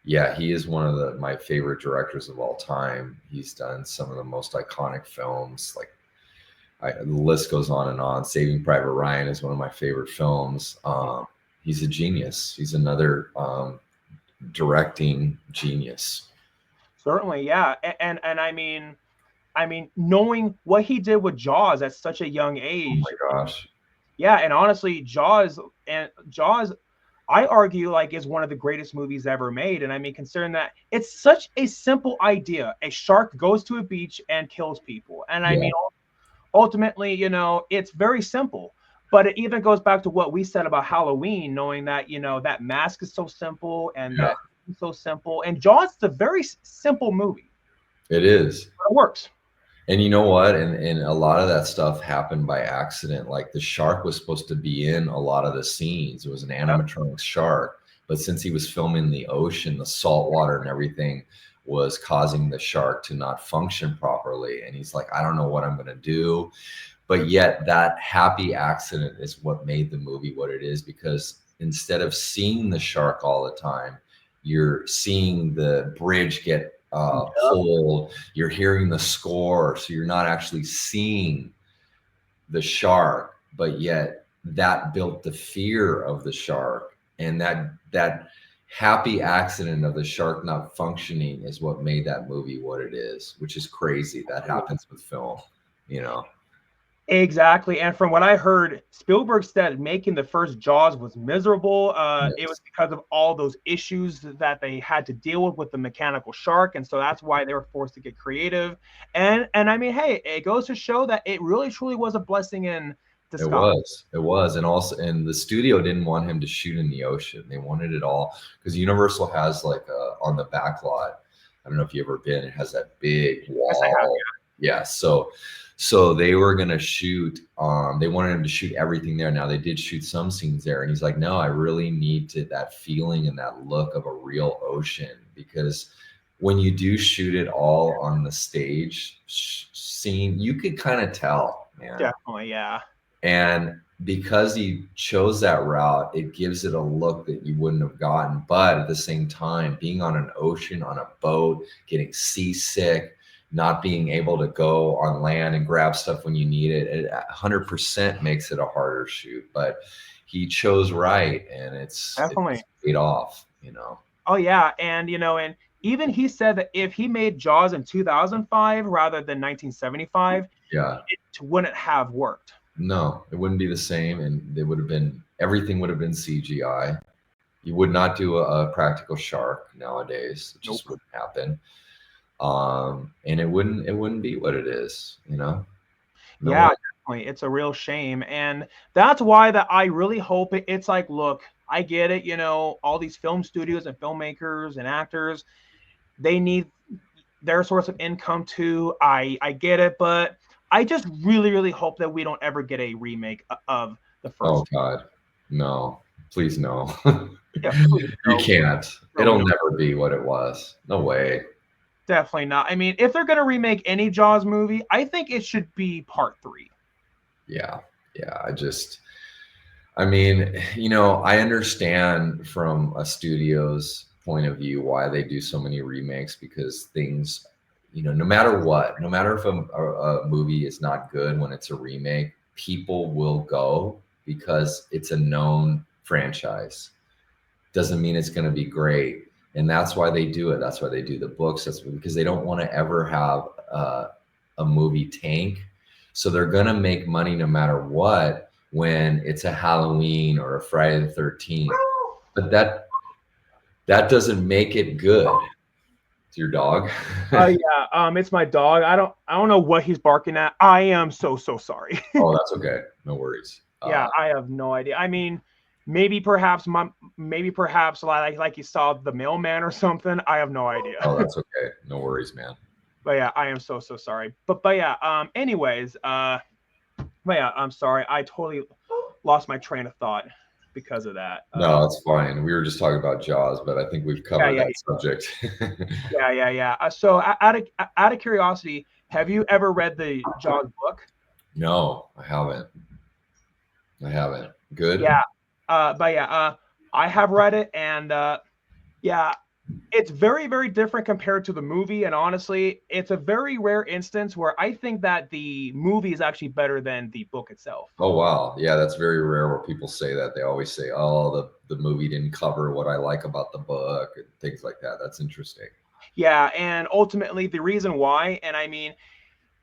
Yeah, he is one of my favorite directors of all time. He's done some of the most iconic films. Like the list goes on and on. Saving Private Ryan is one of my favorite films. He's a genius. He's another directing genius. Certainly, yeah, and I mean, knowing what he did with Jaws at such a young age. Oh my gosh. Yeah, and honestly, Jaws, I argue like is one of the greatest movies ever made. And I mean, considering that it's such a simple idea, a shark goes to a beach and kills people, and I mean, ultimately, you know, it's very simple. But it even goes back to what we said about Halloween, knowing that, you know, that mask is so simple and that is so simple. And Jaws is a very simple movie. It is. It works. And you know what? And a lot of that stuff happened by accident. Like the shark was supposed to be in a lot of the scenes. It was an animatronic shark. But since he was filming the ocean, the salt water and everything was causing the shark to not function properly. And he's like, I don't know what I'm going to do. But yet that happy accident is what made the movie what it is, because instead of seeing the shark all the time, you're seeing the bridge get pulled, you're hearing the score, so you're not actually seeing the shark, but yet that built the fear of the shark, and that happy accident of the shark not functioning is what made that movie what it is, which is crazy. That happens with film, you know. Exactly. And from what I heard, Spielberg said making the first Jaws was miserable. It was because of all those issues that they had to deal with the mechanical shark. And so that's why they were forced to get creative. And I mean, hey, it goes to show that it really truly was a blessing in disguise. It was. And also, and the studio didn't want him to shoot in the ocean. They wanted it all, because Universal has like on the back lot, I don't know if you've ever been, it has that big wall. Yes, I have, yeah. So they were going to shoot, they wanted him to shoot everything there. Now they did shoot some scenes there, and he's like, no, I really need that feeling and that look of a real ocean, because when you do shoot it all on the stage scene, you could kind of tell, man. Definitely. Yeah. And because he chose that route, it gives it a look that you wouldn't have gotten. But at the same time, being on an ocean, on a boat, getting seasick, not being able to go on land and grab stuff when you need it, it 100% makes it a harder shoot. But he chose right, and it's paid off, you know. Oh yeah, and you know, and even he said that if he made Jaws in 2005 rather than 1975, it wouldn't have worked. No, it wouldn't be the same, and everything would have been CGI. You would not do a practical shark nowadays. It just wouldn't happen. And it wouldn't be what it is, you know. Definitely. It's a real shame, and that's why that I really hope it's like, look, I get it, you know, all these film studios and filmmakers and actors, they need their source of income too. I get it, but I just really, really hope that we don't ever get a remake of the first. Oh God, no, please no. You can't. It'll never be what it was. No way. Definitely not. I mean, if they're going to remake any Jaws movie, I think it should be part 3. Yeah. I mean, I understand from a studio's point of view why they do so many remakes, because things, no matter what, no matter if a movie is not good when it's a remake, people will go because it's a known franchise. Doesn't mean it's going to be great. And that's why they do it. That's why they do the books. That's because they don't want to ever have a movie tank. So they're going to make money no matter what when it's a Halloween or a Friday the 13th. But that doesn't make it good. It's your dog. Yeah, it's my dog. I don't know what he's barking at. I am so sorry. Oh, that's okay. No worries. Yeah, I have no idea. I mean, maybe perhaps like you saw the mailman or something. I have no idea. Oh, that's okay. No worries, man. But yeah, I am so sorry. But yeah, anyways, but yeah, I'm sorry. I totally lost my train of thought because of that. No, that's fine. We were just talking about Jaws, but I think we've covered that subject. Yeah. So out of curiosity, have you ever read the Jaws book? No, I haven't. Good? Yeah. But yeah, I have read it, and yeah, it's very, very different compared to the movie. And honestly, it's a very rare instance where I think that the movie is actually better than the book itself. Oh, wow. Yeah, that's very rare where people say that. They always say, oh, the movie didn't cover what I like about the book and things like that. That's interesting. Yeah, and ultimately the reason why, and I mean,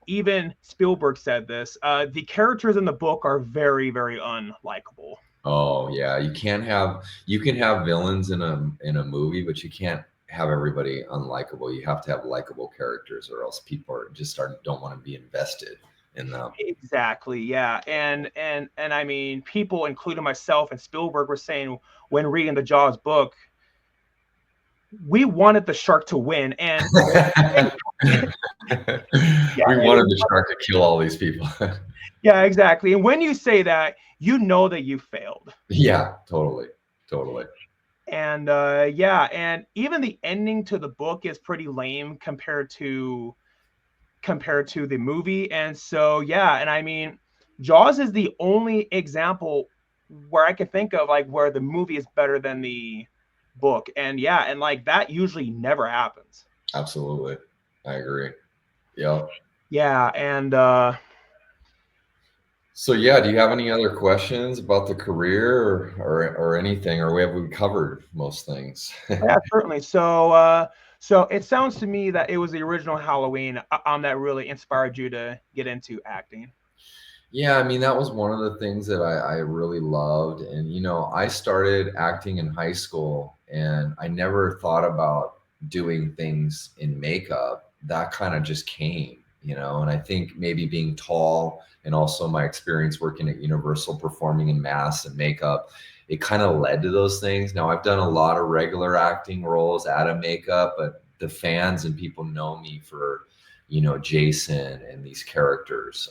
even Spielberg said this, the characters in the book are very, very unlikable. Oh yeah, you can have villains in a movie, but you can't have everybody unlikable. You have to have likable characters, or else people don't want to be invested in them. Exactly. Yeah, and I mean, people, including myself and Spielberg, were saying when reading the Jaws book, we wanted the shark to win, and yeah, we wanted the shark to kill all these people. Yeah, exactly. And when you say that, you know that you failed. Yeah, totally. And yeah, and even the ending to the book is pretty lame compared to the movie. And so yeah, and I mean, Jaws is the only example where I can think of like where the movie is better than the book. And yeah, and like that usually never happens. Absolutely. I agree. Yeah. Yeah, and so yeah, do you have any other questions about the career or anything, or have we covered most things? Yeah, certainly. So so it sounds to me that it was the original Halloween that really inspired you to get into acting. Yeah, I mean, that was one of the things that I really loved. And, I started acting in high school, and I never thought about doing things in makeup. That kind of just came, and I think maybe being tall and also my experience working at Universal performing in masks and makeup, it kind of led to those things. Now, I've done a lot of regular acting roles out of makeup, but the fans and people know me for, Jason and these characters.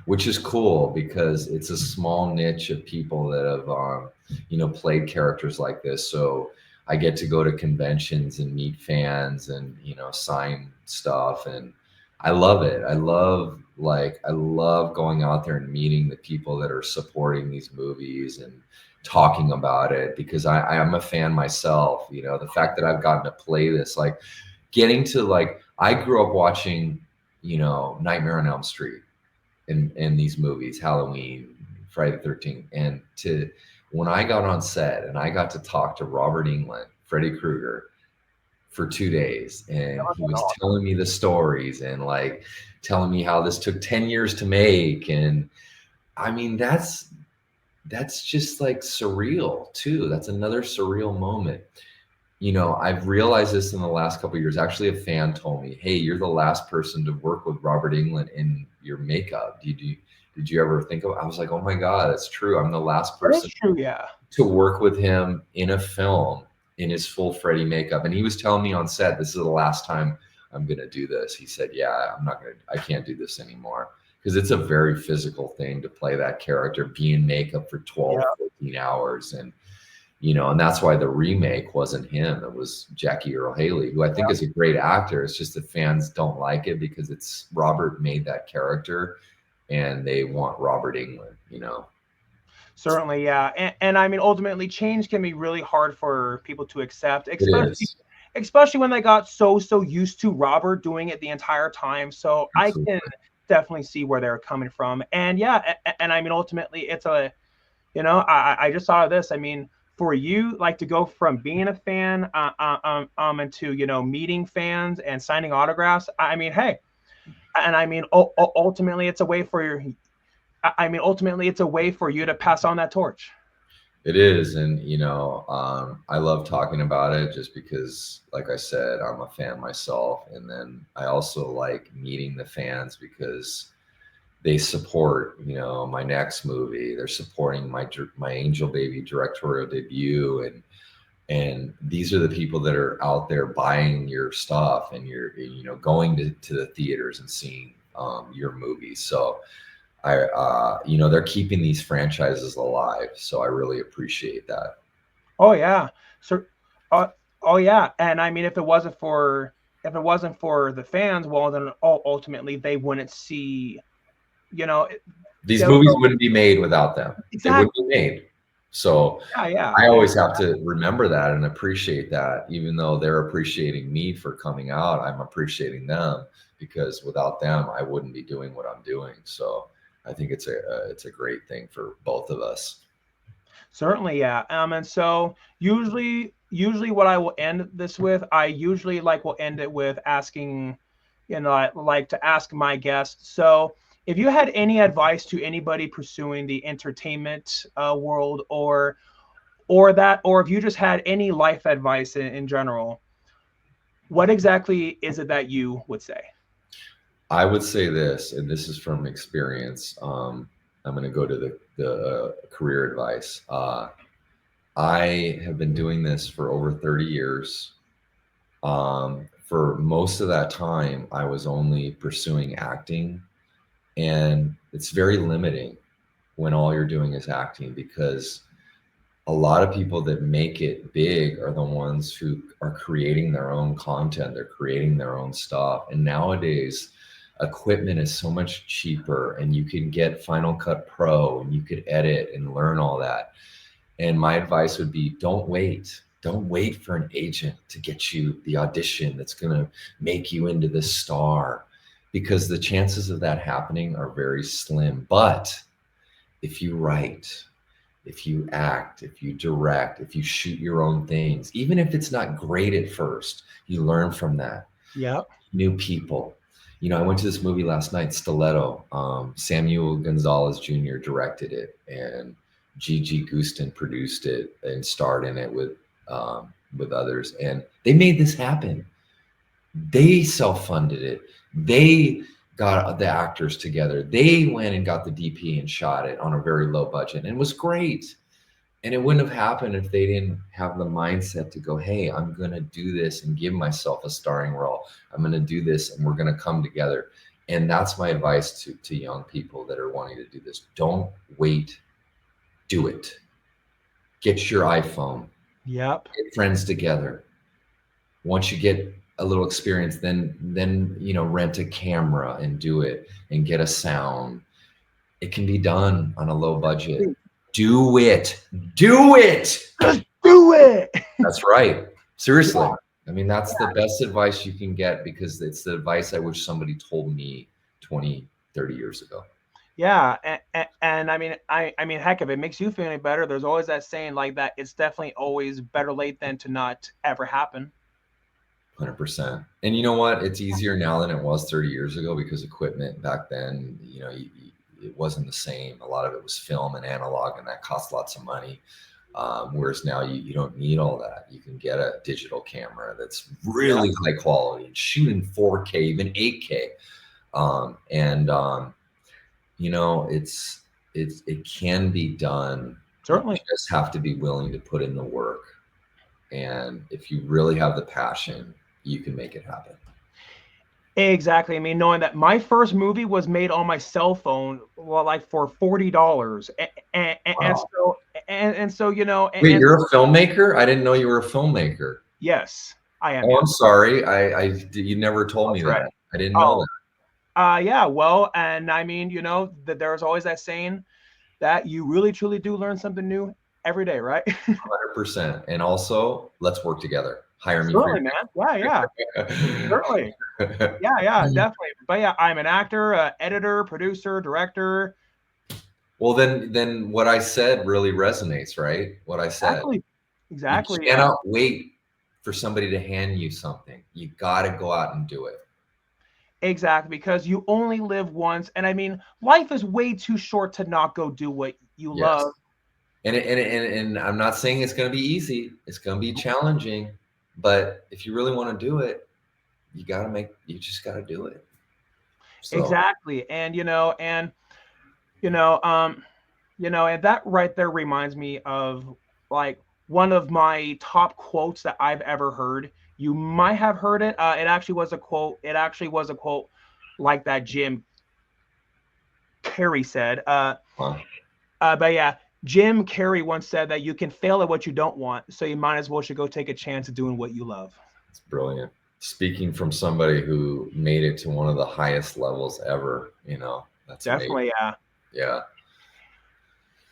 Which is cool because it's a small niche of people that have, played characters like this. So I get to go to conventions and meet fans and, sign stuff. And I love it. I love going out there and meeting the people that are supporting these movies and talking about it, because I am a fan myself. The fact that I've gotten to play this, like getting to I grew up watching, Nightmare on Elm Street. In these movies, Halloween, Friday the 13th, and when I got on set and I got to talk to Robert Englund, Freddy Krueger, for 2 days, and he was telling me the stories and telling me how this took 10 years to make, and I mean that's just surreal too. That's another surreal moment. I've realized this in the last couple of years. Actually, a fan told me, "Hey, you're the last person to work with Robert Englund in your makeup. Did you ever think of?" I was like, "Oh my God, that's true. I'm the last person to work with him in a film in his full Freddy makeup." And he was telling me on set, "This is the last time I'm gonna do this." He said, "Yeah, I can't do this anymore." Because it's a very physical thing to play that character, be in makeup for 12, 14 hours. And that's why the remake wasn't him. It was Jackie Earle Haley, who I think is a great actor. It's just that fans don't like it because it's Robert made that character and they want Robert Englund. Certainly, yeah. And I mean, ultimately, change can be really hard for people to accept, It is. especially when they got so used to Robert doing it the entire time. So I can Absolutely. definitely see where they're coming from. And yeah, and I mean, ultimately, it's a, I just thought of this. I mean, for you, like to go from being a fan, into meeting fans and signing autographs. I mean, hey, and I mean, ultimately, it's a way for your. I mean, ultimately, it's a way for you to pass on that torch. It is, and I love talking about it just because, like I said, I'm a fan myself, and then I also like meeting the fans because they support, my next movie. They're supporting my Angel Baby directorial debut, and these are the people that are out there buying your stuff, and you're going to the theaters and seeing your movies. So they're keeping these franchises alive. So I really appreciate that. Oh yeah. So, uh, oh yeah. And I mean, if it wasn't for the fans, well, then ultimately they wouldn't see. You know, These they'll movies go wouldn't be made without them. They wouldn't exactly. be made. So Yeah, yeah. I always have to remember that and appreciate that, even though they're appreciating me for coming out, I'm appreciating them because without them, I wouldn't be doing what I'm doing. So I think it's a great thing for both of us. Certainly, yeah. And so usually what I will end this with, I usually like will end it with asking, I like to ask my guests. So, if you had any advice to anybody pursuing the entertainment world, or if you just had any life advice in general, what exactly is it that you would say? I would say this, and this is from experience. I'm going to go to the career advice. I have been doing this for over 30 years. For most of that time, I was only pursuing acting, and it's very limiting when all you're doing is acting because a lot of people that make it big are the ones who are creating their own content, they're creating their own stuff. And nowadays, equipment is so much cheaper, and you can get Final Cut Pro and you could edit and learn all that. And my advice would be don't wait. Don't wait for an agent to get you the audition that's going to make you into the star because the chances of that happening are very slim. But if you write, if you act, if you direct, if you shoot your own things, even if it's not great at first, you learn from that. Yep. New people. I went to this movie last night, Stiletto. Samuel Gonzalez Jr. directed it, and Gigi Gustin produced it and starred in it with others. And they made this happen. They self-funded it. They got the actors together. They went and got the DP and shot it on a very low budget, and it was great. And it wouldn't have happened if they didn't have the mindset to go, hey, I'm going to do this and give myself a starring role. I'm going to do this and we're going to come together. And that's my advice to young people that are wanting to do this. Don't wait, do it. Get your iPhone, Yep. get friends together. Once you get a little experience, then rent a camera and do it and get a sound. It can be done on a low budget. Do it. Do it. Just do it. That's right. Seriously. Yeah. I mean, that's the best advice you can get because it's the advice I wish somebody told me 20, 30 years ago. Yeah, and I mean, heck, if it makes you feel any better, there's always that saying like that. It's definitely always better late than to not ever happen. 100%. And you know what? It's easier now than it was 30 years ago because equipment back then, it wasn't the same. A lot of it was film and analog, and that cost lots of money. Whereas now you don't need all that. You can get a digital camera that's Yep. really high quality and shoot in 4K, even 8K. It can be done. You Certainly. just have to be willing to put in the work. And if you really have the passion, you can make it happen. Exactly. I mean, knowing that my first movie was made on my cell phone, well, like for $40, and Wow. so and so Wait, and you're a filmmaker? I didn't know you were a filmmaker. yes, I am. Oh, Yeah, I'm sorry. You never told me that's right. that. I didn't know Oh, that. yeah. Well, and I mean, that there's always that saying. that you really truly do learn something new every day, right? 100%. And also, let's work together. Hire me for Certainly, man. Yeah, certainly. your Yeah, definitely. But yeah, I'm an actor, editor, producer, director. Well, then what I said really resonates, right? What I said. You Exactly. Yeah. cannot wait for somebody to hand you something. You got to go out and do it. Exactly, because you only live once, and I mean, life is way too short to not go do what you Yes. love. And I'm not saying it's going to be easy. It's going to be challenging, but if you really want to do it, you just got to do it. So. Exactly. And and that right there reminds me of like one of my top quotes that I've ever heard. You might have heard it. It actually was a quote. It actually was a quote like that Jim Carrey said. But yeah, Jim Carrey once said that you can fail at what you don't want, so you might as well should go take a chance at doing what you love. It's brilliant. Speaking from somebody who made it to one of the highest levels ever, that's definitely amazing. Yeah.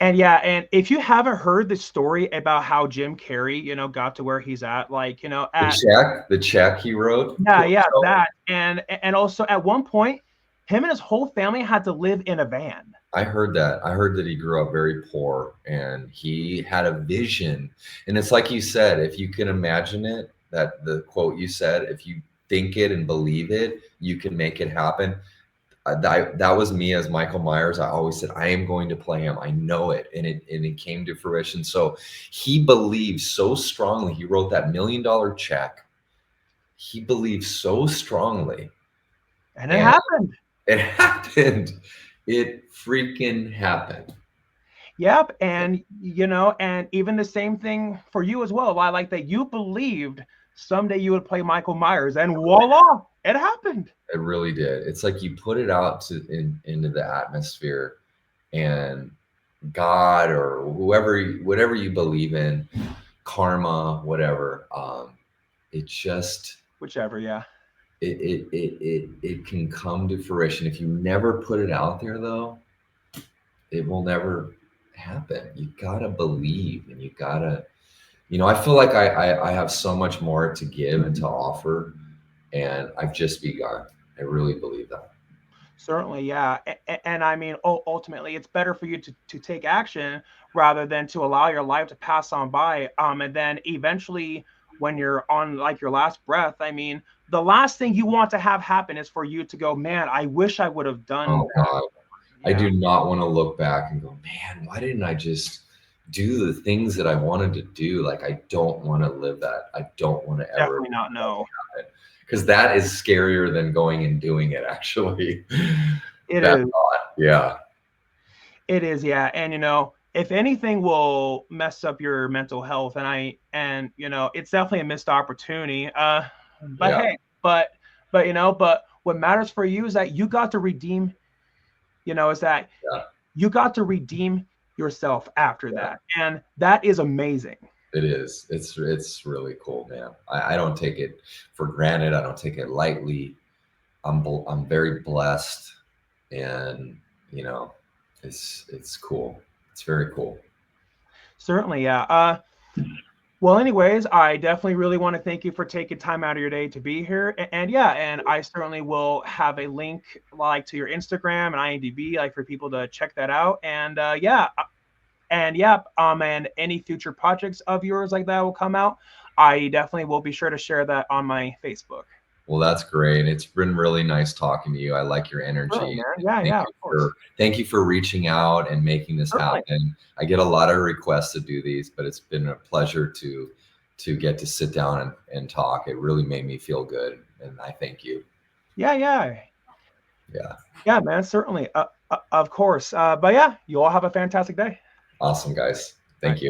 And if you haven't heard the story about how Jim Carrey, got to where he's at, like, the check he wrote. Yeah, that. And also at one point, him and his whole family had to live in a van. I heard that. I heard that he grew up very poor and he had a vision. And it's like you said, if you can imagine it, that the quote you said, if you think it and believe it, you can make it happen. That was me as Michael Myers. I always said, I am going to play him. I know it. And it came to fruition. So he believed so strongly. He wrote that $1 million check. He believed so strongly. And it happened. It happened. It freaking happened. Yep. And, and even the same thing for you as well. I like that you believed someday you would play Michael Myers, and voila, it happened. It really did. It's like you put it out into the atmosphere, and God or whatever you believe in, karma, whatever, it just whichever, yeah. It can come to fruition. If you never put it out there, though, it will never happen. You gotta believe, and you gotta, I feel like I have so much more to give and to offer, and I've just begun. I really believe that. Certainly, yeah. And I mean, ultimately, it's better for you to take action rather than to allow your life to pass on by. And then eventually, when you're on like your last breath, I mean, the last thing you want to have happen is for you to go, man, I wish I would have done that. God. Yeah. I do not want to look back and go, man, why didn't I just do the things that I wanted to do? Like, I don't want to live that. I don't want to ever. Definitely not know. Because that is scarier than going and doing it, actually. It is. Yeah. It is, yeah. And, if anything will mess up your mental health, and it's definitely a missed opportunity. Hey, but what matters for you is that you got to redeem, you got to redeem yourself after that. And that is amazing. It is. It's really cool, man. I don't take it for granted. I don't take it lightly. I'm very blessed, and it's cool. It's very cool. Certainly, yeah. Well, anyways, I definitely really want to thank you for taking time out of your day to be here. And I certainly will have a link like to your Instagram and IMDb, like for people to check that out. And and any future projects of yours like that will come out. I definitely will be sure to share that on my Facebook. Well, that's great. It's been really nice talking to you. I like your energy. Thank you for reaching out and making this happen. I get a lot of requests to do these, but it's been a pleasure to get to sit down and talk. It really made me feel good, and I thank you. Yeah, man, certainly. Of course. But yeah, you all have a fantastic day. Awesome, guys. Thank you.